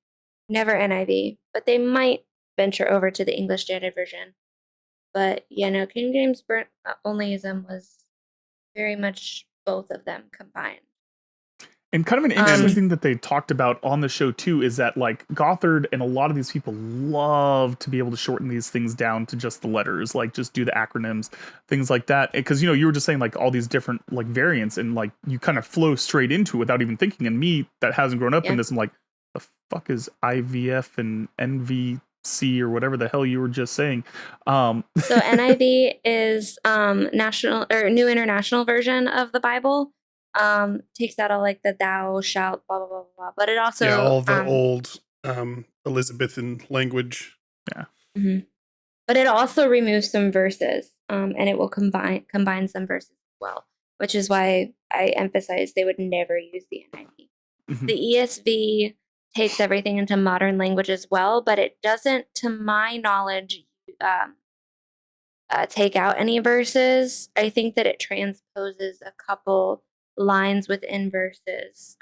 never NIV, but they might venture over to the English Standard Version. But yeah, no, King James onlyism was very much both of them combined. And kind of an interesting thing that they talked about on the show too is that like Gothard and a lot of these people love to be able to shorten these things down to just the letters, like just do the acronyms, things like that. Because you were just saying like all these different like variants, and like you kind of flow straight into it without even thinking. And me that hasn't grown up in this, I'm like, the fuck is IVF and NVC or whatever the hell you were just saying? So NIV is national or New International Version of the Bible. Takes out all like the thou shalt blah blah blah blah, but it also all the old Elizabethan language. Yeah. Mm-hmm. But it also removes some verses, and it will combine some verses as well, which is why I emphasize they would never use the NIV. Mm-hmm. The ESV takes everything into modern language as well, but it doesn't, to my knowledge, take out any verses. I think that it transposes a couple lines within verses.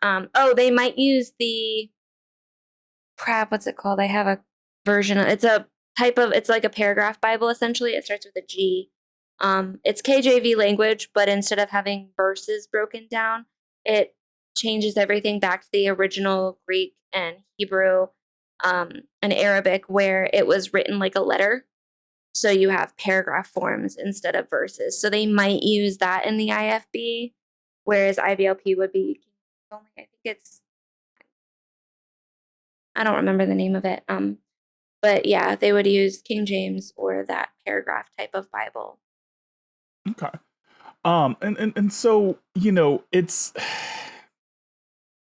They might use the what's it called? I have a version of, it's like a paragraph Bible essentially. It starts with a G. It's KJV language, but instead of having verses broken down, it changes everything back to the original Greek and Hebrew and Arabic, where it was written like a letter. So you have paragraph forms instead of verses. So they might use that in the IFB, whereas IBLP would be only, I think I don't remember the name of it. But yeah, they would use King James or that paragraph type of Bible. Okay. And so,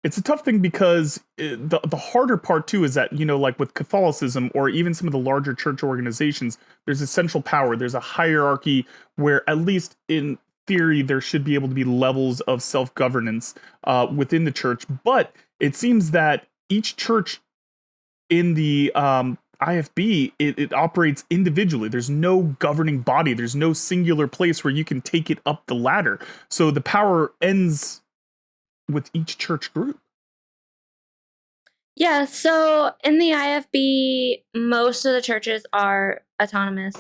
it's a tough thing because the harder part too is that, like with Catholicism or even some of the larger church organizations, there's a central power, there's a hierarchy where at least in theory, there should be able to be levels of self-governance within the church. But it seems that each church in the IFB, it operates individually. There's no governing body. There's no singular place where you can take it up the ladder. So the power ends with each church group. Yeah, so in the IFB, most of the churches are autonomous,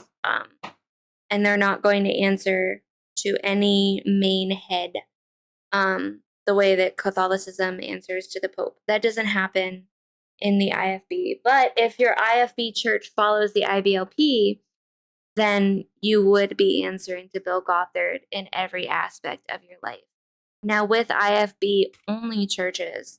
and they're not going to answer to any main head the way that Catholicism answers to the Pope. That doesn't happen in the IFB. But if your IFB church follows the IBLP, then you would be answering to Bill Gothard in every aspect of your life. Now, with IFB only churches,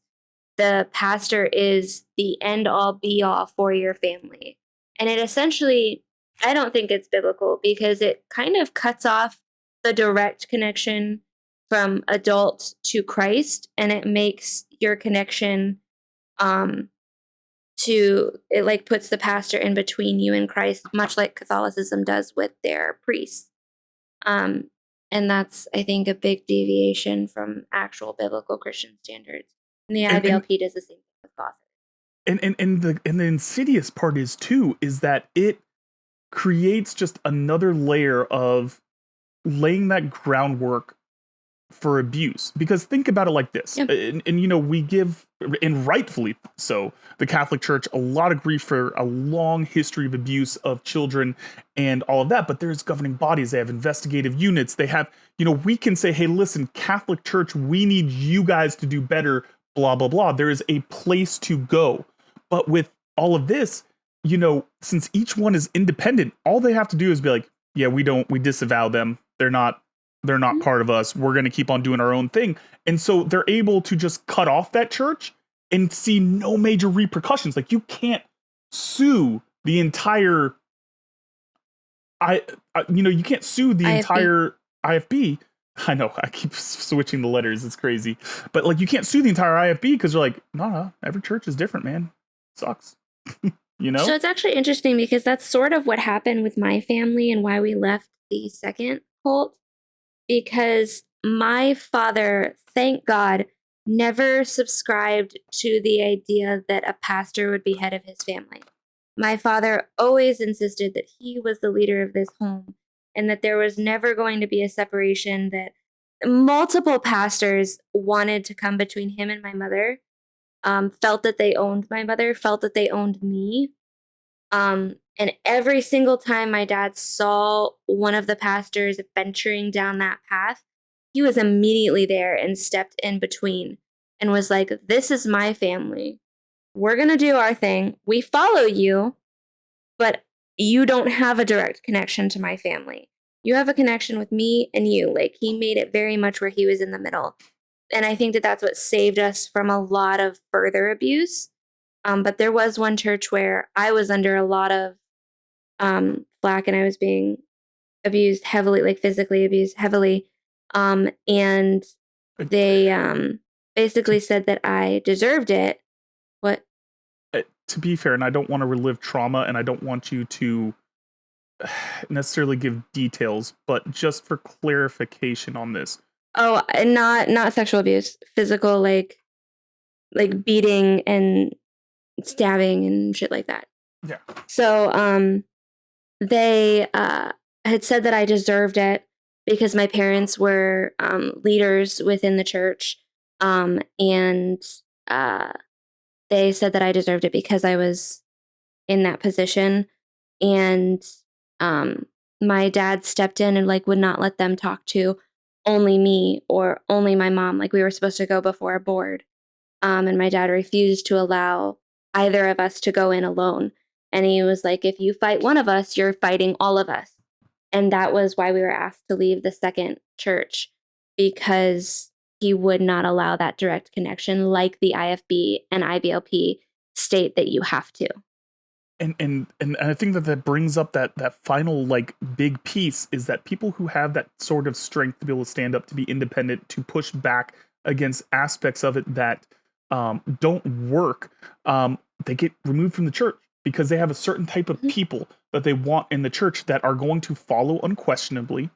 the pastor is the end all be all for your family. And it essentially, I don't think it's biblical because it kind of cuts off the direct connection from adult to Christ, and it makes your connection it like puts the pastor in between you and Christ, much like Catholicism does with their priests. And that's, I think, a big deviation from actual biblical Christian standards. And the IBLP does the same thing with Gothard. And the insidious part is that it creates just another layer of laying that groundwork for abuse. Because think about it like this, we give, and rightfully so, the Catholic Church a lot of grief for a long history of abuse of children and all of that, but there's governing bodies, they have investigative units, they have, we can say, hey, listen, Catholic Church, we need you guys to do better, blah, blah, blah. There is a place to go. But with all of this, since each one is independent, all they have to do is be like, yeah, we disavow them. They're not part of us. We're going to keep on doing our own thing. And so they're able to just cut off that church and see no major repercussions. Like you can't sue the entire you can't sue the entire IFB. I know I keep switching the letters. It's crazy. But like you can't sue the entire IFB because they're like, no, every church is different, man. It sucks. So it's actually interesting because that's sort of what happened with my family and why we left the second cult. Because my father, thank God, never subscribed to the idea that a pastor would be head of his family. My father always insisted that he was the leader of this home and that there was never going to be a separation, that multiple pastors wanted to come between him and my mother, felt that they owned my mother, felt that they owned me. And every single time my dad saw one of the pastors venturing down that path, he was immediately there and stepped in between. and was like, this is my family. We're going to do our thing. We follow you, but you don't have a direct connection to my family. You have a connection with me and you. Like, he made it very much where he was in the middle. And I think that that's what saved us from a lot of further abuse. But there was one church where I was under a lot of flack, and I was being abused heavily, like physically abused heavily. And they basically said that I deserved it. What? To be fair, and I don't want to relive trauma, and I don't want you to necessarily give details, but just for clarification on this. Oh, not sexual abuse, physical, like beating and stabbing and shit like that. Yeah. So they had said that I deserved it because my parents were leaders within the church, and they said that I deserved it because I was in that position. And my dad stepped in and like would not let them talk to only me or only my mom. Like, we were supposed to go before a board. And my dad refused to allow either of us to go in alone. And he was like, if you fight one of us, you're fighting all of us. And that was why we were asked to leave the second church, because he would not allow that direct connection like the IFB and IBLP state that you have to. And I think that brings up that final like big piece, is that people who have that sort of strength to be able to stand up, to be independent, to push back against aspects of it that don't work, they get removed from the church because they have a certain type of people that they want in the church that are going to follow unquestionably,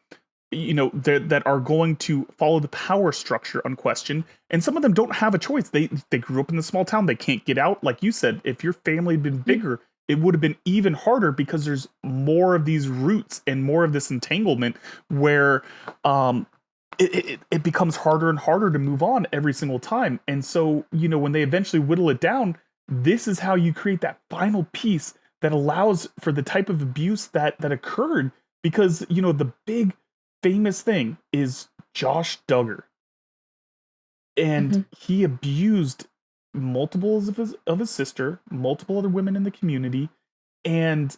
that are going to follow the power structure unquestioned. And some of them don't have a choice. They grew up in the small town. They can't get out. Like you said, if your family had been bigger, it would have been even harder because there's more of these roots and more of this entanglement where it becomes harder and harder to move on every single time. And so, when they eventually whittle it down, this is how you create that final piece that allows for the type of abuse that occurred. Because, the big famous thing is Josh Duggar. And he abused multiples of his sister, multiple other women in the community, and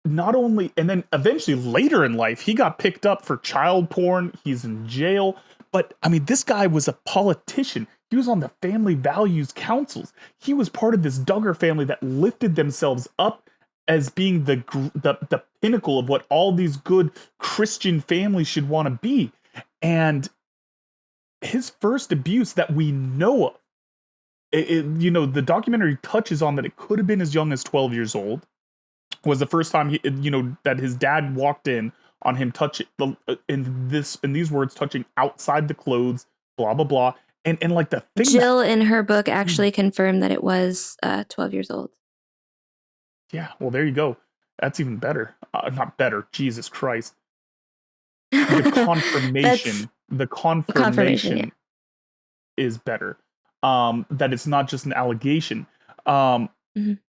not only, and then eventually later in life, he got picked up for child porn. He's in jail. But I mean, this guy was a politician. He was on the family values councils. He was part of this Duggar family that lifted themselves up as being the pinnacle of what all these good Christian families should want to be. And his first abuse that we know of, the documentary touches on that it could have been as young as 12 years old, was the first time that his dad walked in on him touching in these words, touching outside the clothes, blah blah blah. And like the thing, Jill in her book actually confirmed that it was 12 years old. Yeah, well, there you go. That's even better. Not better. Jesus Christ. The confirmation. the confirmation is better. That it's not just an allegation. And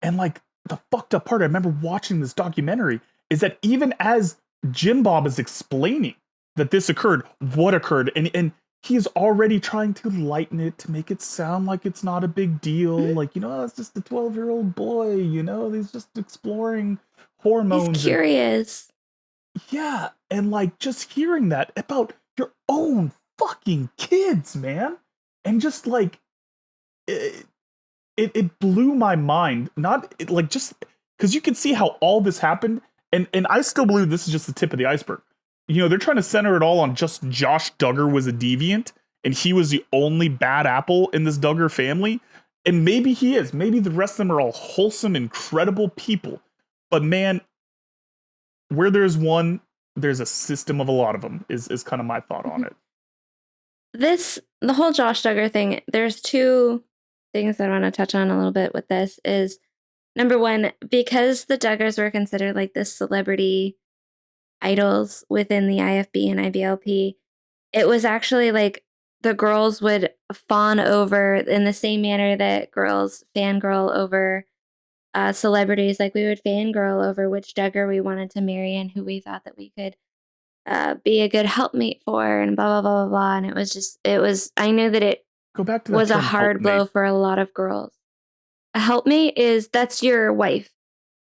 like the fucked up part, I remember watching this documentary, is that even as Jim Bob is explaining that this occurred, what occurred, and he is already trying to lighten it to make it sound like it's not a big deal. Like, it's just a 12-year-old boy, he's just exploring hormones. He's curious. Yeah, and like just hearing that about your own fucking kids, man. And just like it blew my mind. Just because you can see how all this happened, and I still believe this is just the tip of the iceberg. They're trying to center it all on just Josh Duggar was a deviant and he was the only bad apple in this Duggar family. And maybe he is. Maybe the rest of them are all wholesome, incredible people. But man, where there's one, there's a system of a lot of them, is kind of my thought on it. The whole Josh Duggar thing, there's two things I want to touch on a little bit with this. Is number one, because the Duggars were considered like this celebrity idols within the IFB and IBLP, it was actually like the girls would fawn over in the same manner that girls fangirl over celebrities. Like, we would fangirl over which Duggar we wanted to marry and who we thought that we could be a good helpmate for, and blah blah blah blah blah. And it was I knew that it Go back to that was a term, hard helpmate. blow for a lot of girls. A helpmate that's your wife.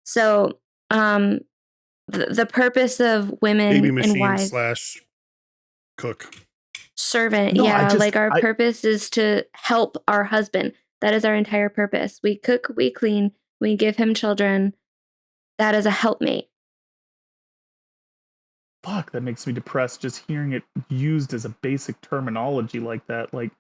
So the purpose of Baby women and machine wives, / cook. servant, No, yeah, like our purpose is to help our husband. That is our entire purpose. We cook, we clean, we give him children. That is a helpmate. Fuck, that makes me depressed just hearing it used as a basic terminology like that. Like,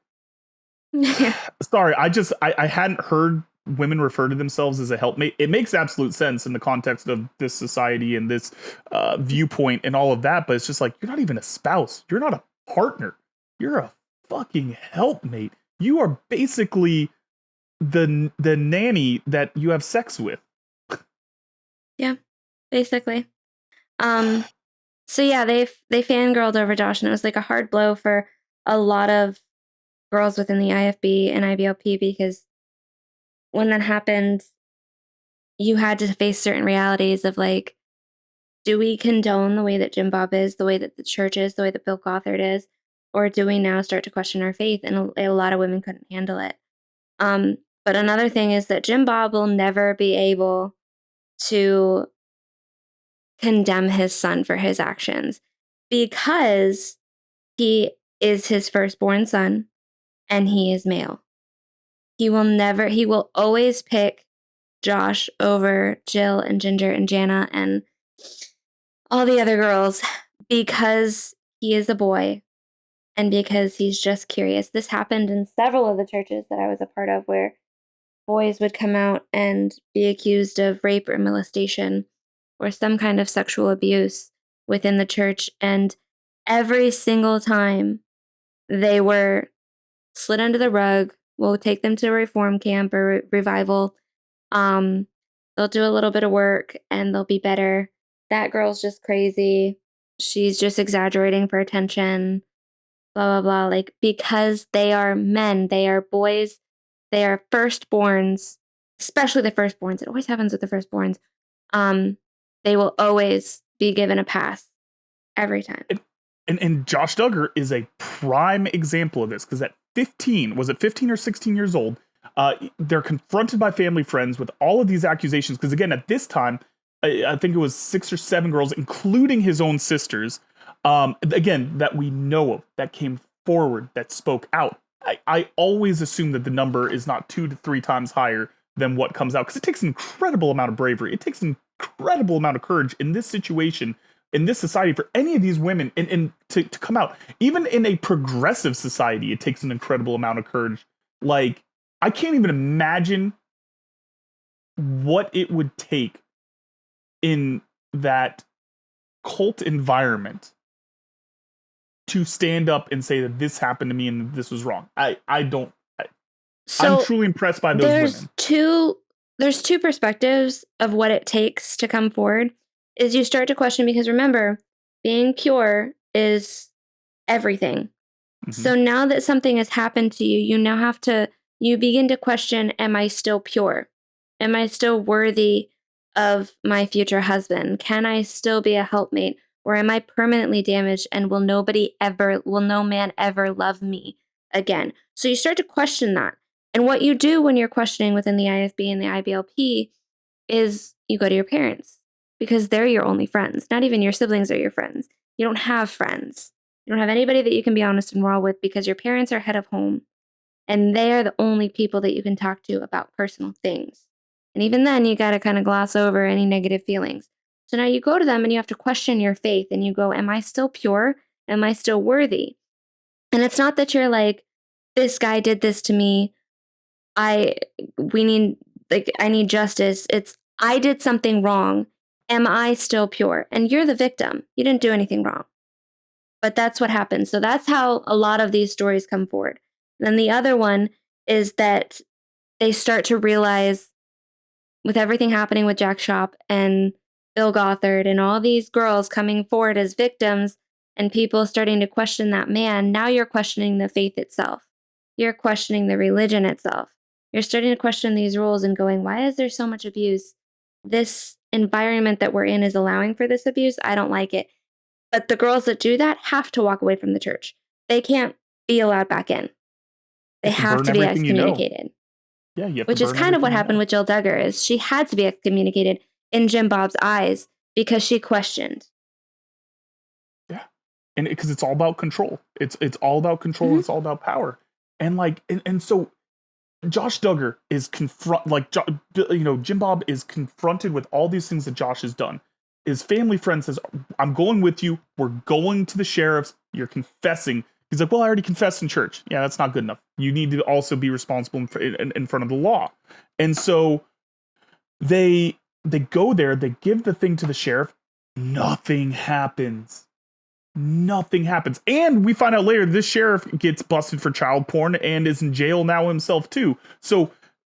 sorry, I hadn't heard women refer to themselves as a helpmate. It makes absolute sense in the context of this society and this viewpoint and all of that, but it's just like, you're not even a spouse. You're not a partner. You're a fucking helpmate. You are basically the nanny that you have sex with. Yeah, basically. So yeah, they fangirled over Josh, and it was like a hard blow for a lot of girls within the IFB and IBLP, because when that happened, you had to face certain realities of like, do we condone the way that Jim Bob is, the way that the church is, the way that Bill Gothard is, or do we now start to question our faith? And a lot of women couldn't handle it. But another thing is that Jim Bob will never be able to condemn his son for his actions, because he is his firstborn son and he is male. He will always pick Josh over Jill and Ginger and Jana and all the other girls, because he is a boy and because he's just curious. This happened in several of the churches that I was a part of, where boys would come out and be accused of rape or molestation or some kind of sexual abuse within the church. And every single time they were slid under the rug. We'll take them to a reform camp or revival. They'll do a little bit of work and they'll be better. That girl's just crazy. She's just exaggerating for attention. Blah, blah, blah. Like, because they are men, they are boys, they are firstborns, especially the firstborns. It always happens with the firstborns. They will always be given a pass every time. And Josh Duggar is a prime example of this, because at 15, was it 15 or 16 years old, they're confronted by family friends with all of these accusations. Because again, at this time, I think it was 6 or 7 girls, including his own sisters, again, that we know of, that came forward, that spoke out. I always assume that the number is not 2 to 3 times higher than what comes out, because it takes an incredible amount of bravery. It takes an incredible amount of courage in this situation, in this society, for any of these women and to come out. Even in a progressive society, it takes an incredible amount of courage. Like, I can't even imagine what it would take in that cult environment to stand up and say that this happened to me and this was wrong. I'm truly impressed by those women. There's two perspectives of what it takes to come forward. Is you start to question, because remember, being pure is everything. Mm-hmm. So now that something has happened to you, you begin to question, am I still pure? Am I still worthy of my future husband? Can I still be a helpmate? Or am I permanently damaged and will no man ever love me again? So you start to question that. And what you do when you're questioning within the IFB and the IBLP is you go to your parents, because they're your only friends. Not even your siblings are your friends. You don't have friends. You don't have anybody that you can be honest and raw with, because your parents are head of home. And they are the only people that you can talk to about personal things. And even then, you got to kind of gloss over any negative feelings. So now you go to them and you have to question your faith, and you go, am I still pure? Am I still worthy? And it's not that you're like, this guy did this to me. I need justice. It's, I did something wrong. Am I still pure? And you're the victim. You didn't do anything wrong. But that's what happens. So that's how a lot of these stories come forward. Then the other one is that they start to realize, with everything happening with Jack Shop and Bill Gothard and all these girls coming forward as victims and people starting to question that man, now you're questioning the faith itself. You're questioning the religion itself. You're starting to question these rules and going, why is there so much abuse? This environment that we're in is allowing for this abuse. I don't like it. But the girls that do that have to walk away from the church. They can't be allowed back in. They have to be excommunicated. Yeah, you have which to is burn kind of what everything you happened know. with Jill Duggar. Is she had to be excommunicated in Jim Bob's eyes because she questioned. Yeah, and because it's all about control. It's all about control. Mhm. It's all about power. And like, and so Josh Duggar is Jim Bob is confronted with all these things that Josh has done. His family friend says, "I'm going with you. We're going to the sheriff's. You're confessing." He's like, "Well, I already confessed in church." Yeah, that's not good enough. You need to also be responsible in front of the law. And so they go there. They give the thing to the sheriff. Nothing happens. Nothing happens. And we find out later this sheriff gets busted for child porn and is in jail now himself too. So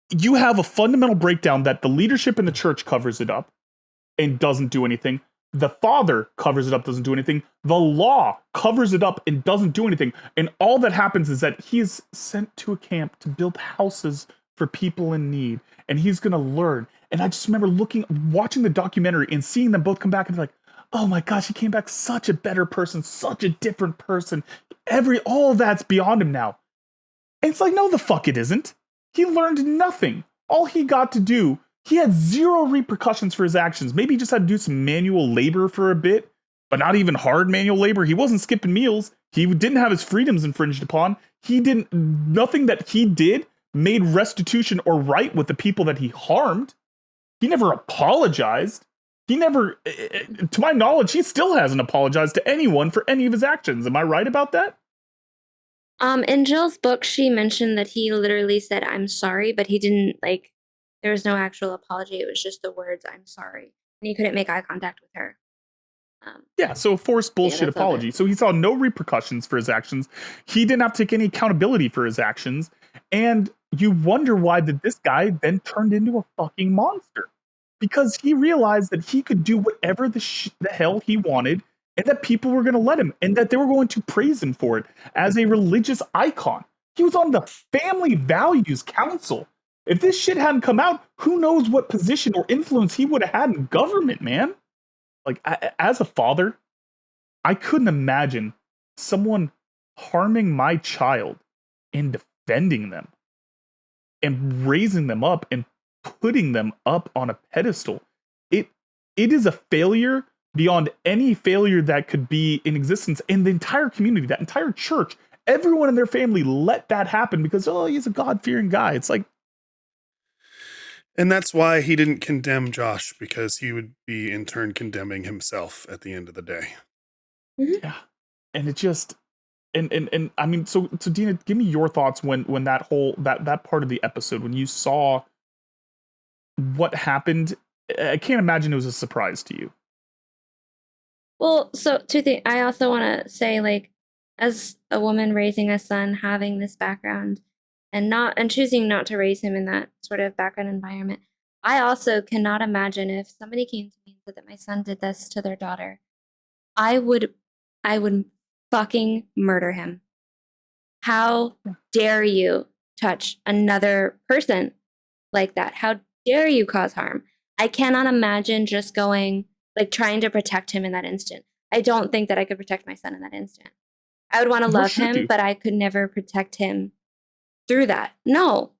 you have a fundamental breakdown that the leadership in the church covers it up and doesn't do anything. The father covers it up, doesn't do anything. The law covers it up and doesn't do anything. And all that happens is that he is sent to a camp to build houses for people in need. And he's going to learn. And I just remember watching the documentary and seeing them both come back and be like, oh my gosh, he came back such a better person, such a different person. All of that's beyond him now. And it's like, no, the fuck it isn't. He learned nothing. All he got to do, he had zero repercussions for his actions. Maybe he just had to do some manual labor for a bit, but not even hard manual labor. He wasn't skipping meals. He didn't have his freedoms infringed upon. Nothing that he did made restitution or right with the people that he harmed. He never apologized. He never, to my knowledge, he still hasn't apologized to anyone for any of his actions. Am I right about that? In Jill's book, she mentioned that he literally said, "I'm sorry," but he didn't there was no actual apology. It was just the words, "I'm sorry." And he couldn't make eye contact with her. Yeah, so a forced bullshit apology. So he saw no repercussions for his actions. He didn't have to take any accountability for his actions. And you wonder why this guy then turned into a fucking monster. Because he realized that he could do whatever the hell he wanted and that people were going to let him and that they were going to praise him for it as a religious icon. He was on the Family Values Council. If this shit hadn't come out, who knows what position or influence he would have had in government, man? Like, as a father, I couldn't imagine someone harming my child and defending them and raising them up and putting them up on a pedestal. It is a failure beyond any failure that could be in existence. And the entire community, that entire church, everyone in their family let that happen because, oh, he's a God-fearing guy. It's like, and that's why he didn't condemn Josh, because he would be in turn condemning himself at the end of the day. Yeah. And it just, and I mean, so Dina, give me your thoughts when that whole, that part of the episode, when you saw what happened. I can't imagine it was a surprise to you. Well, so two things. I also want to say, as a woman raising a son, having this background and choosing not to raise him in that sort of background environment, I also cannot imagine if somebody came to me and said that my son did this to their daughter, I would fucking murder him. How dare you touch another person like that? How dare you cause harm? I cannot imagine just going, trying to protect him in that instant. I don't think that I could protect my son in that instant. I would want to love him, but I could never protect him through that. No,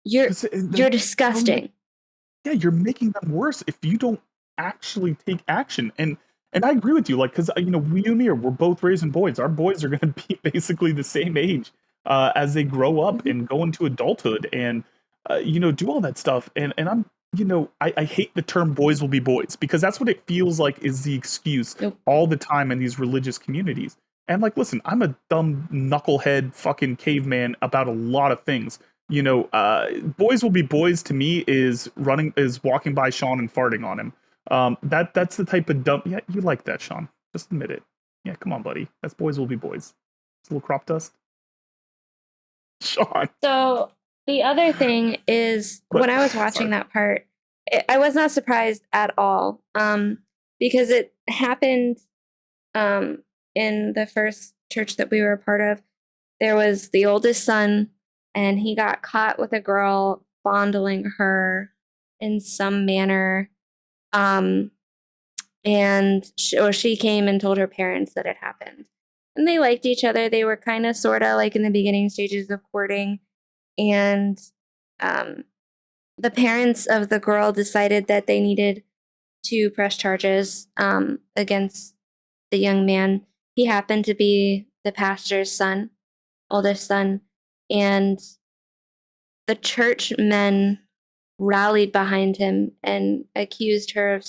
you're disgusting. Yeah, you're making them worse if you don't actually take action. And I agree with you, because you and me we're both raising boys. Our boys are going to be basically the same age as they grow up and go into adulthood and do all that stuff. And I'm I hate the term "boys will be boys" because that's what it feels like is the excuse all the time in these religious communities. And listen, I'm a dumb knucklehead fucking caveman about a lot of things. Boys will be boys to me is walking by Sean and farting on him. That's the type of dumb. Yeah, you like that, Sean? Just admit it. Yeah, come on, buddy. That's boys will be boys. It's a little crop dust. Sean. So the other thing is, when I was watching that part, I was not surprised at all, because it happened in the first church that we were a part of. There was the oldest son, and he got caught with a girl fondling her in some manner. And she came and told her parents that it happened. and they liked each other. They were kind of sort of like in the beginning stages of courting. And the parents of the girl decided that they needed to press charges against the young man. He happened to be the pastor's son, oldest son, and the church men rallied behind him and accused her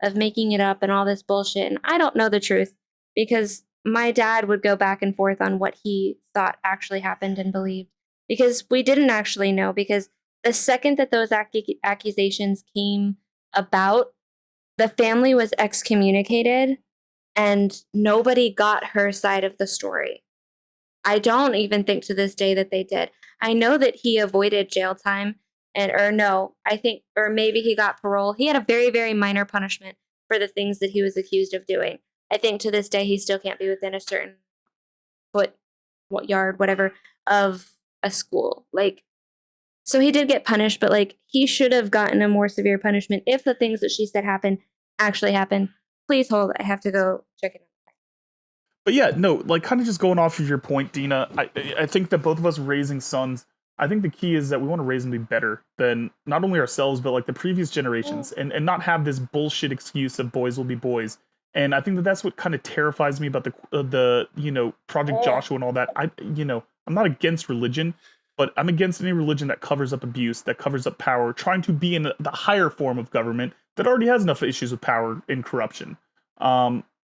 of making it up and all this bullshit. And I don't know the truth because my dad would go back and forth on what he thought actually happened and believed, because we didn't actually know, because the second that those accusations came about, the family was excommunicated and nobody got her side of the story. I don't even think to this day that they did. I know that he avoided jail time or maybe he got parole. He had a very, very minor punishment for the things that he was accused of doing. I think to this day, he still can't be within a certain yard, whatever, of a school. So he did get punished, but he should have gotten a more severe punishment if the things that she said actually happened. Please hold. I have to go check it out. But yeah, no, kind of just going off of your point, Dina, I think that both of us raising sons, I think the key is that we want to raise them to be better than not only ourselves, but the previous generations, and not have this bullshit excuse of boys will be boys. And I think that that's what kind of terrifies me about the Project Joshua and all that. I'm not against religion, but I'm against any religion that covers up abuse, that covers up power, trying to be in the higher form of government that already has enough issues with power and corruption.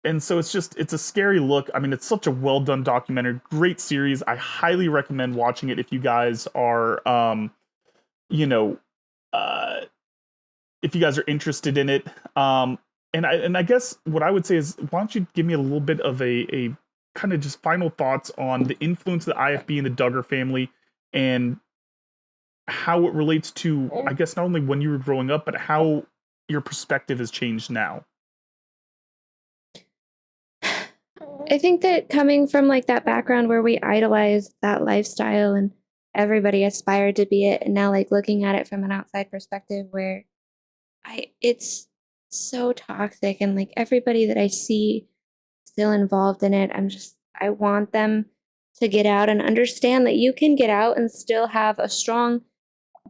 And so it's a scary look. I mean, it's such a well done documentary, great series. I highly recommend watching it if you guys are, if you guys are interested in it. And I guess what I would say is, why don't you give me a little bit of a kind of just final thoughts on the influence of the IFB and the Duggar family, and how it relates to, I guess, not only when you were growing up, but how your perspective has changed now. I think that coming from that background where we idolized that lifestyle and everybody aspired to be it, and now looking at it from an outside perspective where it's so toxic, and everybody that I see still involved in it, I want them to get out and understand that you can get out and still have a strong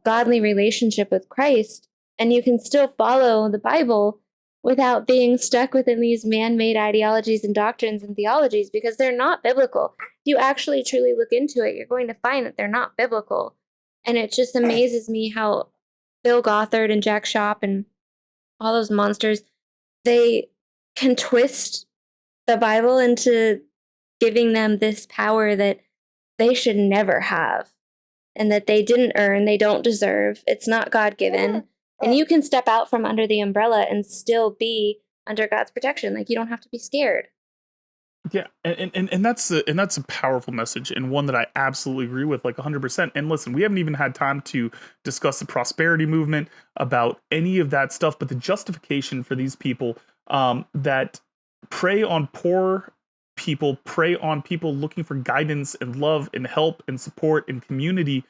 godly relationship with Christ, and you can still follow the Bible without being stuck within these man-made ideologies and doctrines and theologies, because they're not biblical. If you actually truly look into it, you're going to find that they're not biblical. And it just amazes me how Bill Gothard and Jack Schopp and all those monsters, they can twist the Bible into giving them this power that they should never have, and that they didn't earn, they don't deserve. It's not God-given. And you can step out from under the umbrella and still be under God's protection. You don't have to be scared. Yeah, and that's a powerful message, and one that I absolutely agree with 100%. And listen, we haven't even had time to discuss the prosperity movement, about any of that stuff, but the justification for these people that prey on poor people, prey on people looking for guidance and love and help and support and community,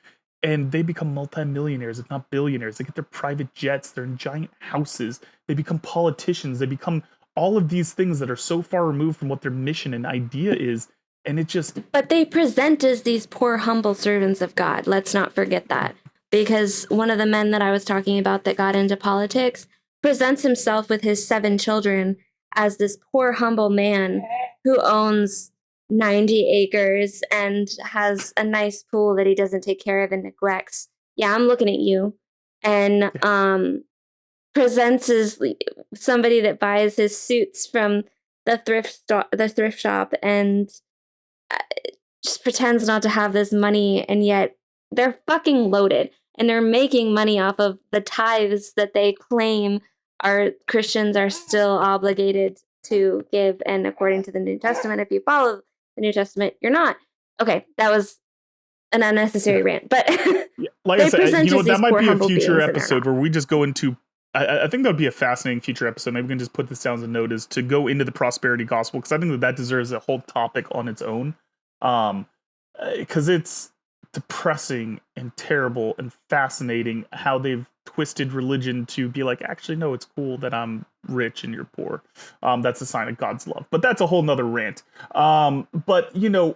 and they become multimillionaires, if not billionaires. They get their private jets, they're in giant houses, they become politicians, they become all of these things that are so far removed from what their mission and idea is. And it just... But they present as these poor, humble servants of God. Let's not forget that. Because one of the men that I was talking about that got into politics presents himself with his 7 children as this poor, humble man who owns 90 acres and has a nice pool that he doesn't take care of and neglects. Yeah, I'm looking at you. And presents as somebody that buys his suits from the thrift shop, and just pretends not to have this money, and yet they're fucking loaded, and they're making money off of the tithes that they claim our Christians are still obligated to give. And according to the New Testament, if you follow the New Testament, you're not. Okay, that was an unnecessary rant, but like I said, that might be a future episode where we just go into... I think that would be a fascinating future episode. Maybe we can just put this down as a note, is to go into the prosperity gospel, because I think that deserves a whole topic on its own. Because it's depressing and terrible and fascinating how they've twisted religion to be like, actually, no, it's cool that I'm rich and you're poor. That's a sign of God's love. But that's a whole nother rant. But, you know,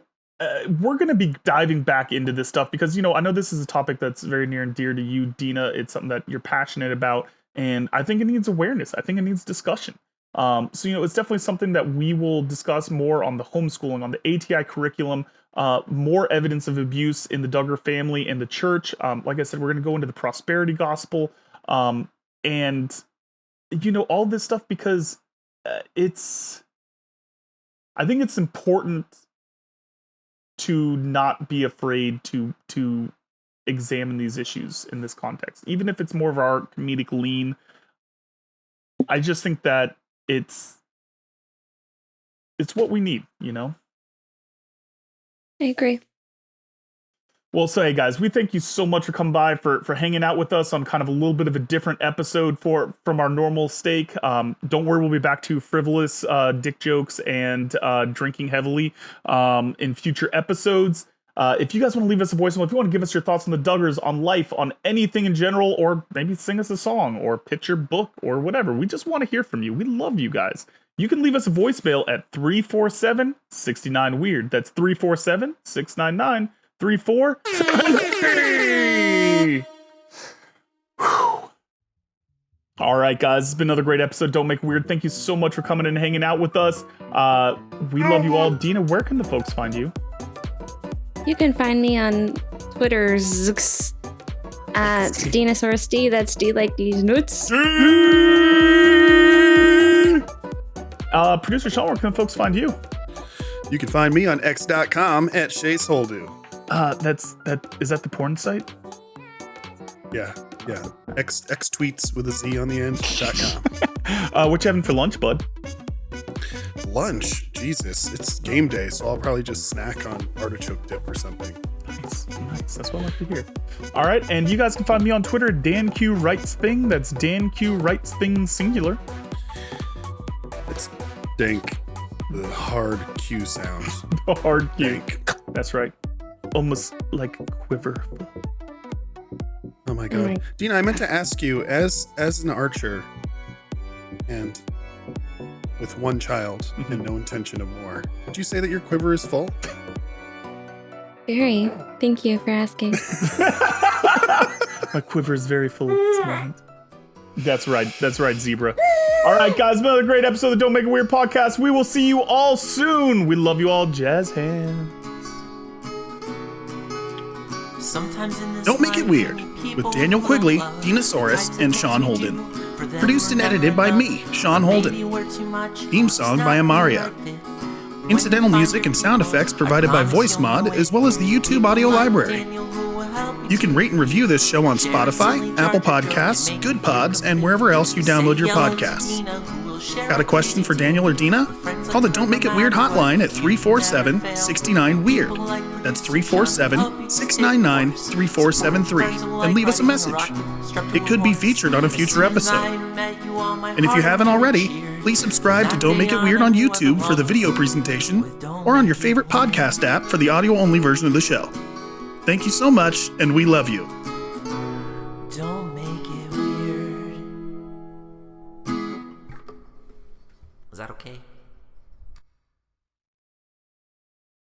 we're going to be diving back into this stuff because, you know, I know this is a topic that's very near and dear to you, Dina. It's something that you're passionate about. And I think it needs awareness. I think it needs discussion. So, you know, it's definitely something that we will discuss more on the homeschooling, on the ATI curriculum, more evidence of abuse in the Duggar family and the church. Like I said, we're going to go into the prosperity gospel, and, you know, all this stuff because I think it's important to not be afraid to examine these issues in this context, even if it's more of our comedic lean. I just think that it's what we need, you know? I agree. Well, so hey guys, we thank you so much for coming by, for hanging out with us on kind of a little bit of a different episode from our normal stake. Don't worry, we'll be back to frivolous dick jokes and drinking heavily in future episodes. If you guys want to leave us a voicemail, if you want to give us your thoughts on the Duggars, on life, on anything in general, or maybe sing us a song or pitch your book or whatever, we just want to hear from you. We love you guys. You can leave us a voicemail at 347-69-WEIRD. That's 347-699-3473. All right, guys, it's been another great episode. Don't Make It Weird. Thank you so much for coming and hanging out with us. We love you all. Dina, where can the folks find you? You can find me on Twitter's at Dinosaurus D. That's D like these nuts. Producer Sean, where can folks find you? You can find me on x.com at Shaceholdu. Is that the porn site? Yeah. X tweets with a Z on the end.com. What you having for lunch, bud? Lunch? Jesus, it's game day, so I'll probably just snack on artichoke dip or something. Nice. That's what I like to hear. All right, and you guys can find me on Twitter, DanQWritesThing. That's DanQWritesThing singular. It's dank. The hard Q sound. The hard Q. Dank. That's right. Almost like a quiver. Oh my god. Right. Dina, I meant to ask you, as an archer and with one child and no intention of war, would you say that your quiver is full? Very. Thank you for asking. My quiver is very full at this moment. That's right, Zebra. All right, guys, another great episode of the Don't Make It Weird podcast. We will see you all soon. We love you all. Jazz hands. Don't Make It Weird with Daniel Quigley, Dinosaurus, and Sean Holden. Produced and edited by me, Sean Holden. Theme song by myriad. Incidental music and sound effects provided by VoiceMod, as well as the YouTube audio library. You can rate and review this show on Spotify, Apple Podcasts, Good Pods, and wherever else you download your podcasts. Got a question for Daniel or Dina? Call the Don't Make It Weird hotline at 347-69-WEIRD. That's 347-699-3473, and leave us a message. It could be featured on a future episode. And if you haven't already, please subscribe to Don't Make It Weird on YouTube for the video presentation, or on your favorite podcast app for the audio-only version of the show. Thank you so much, and we love you. Don't make it weird. Was that okay?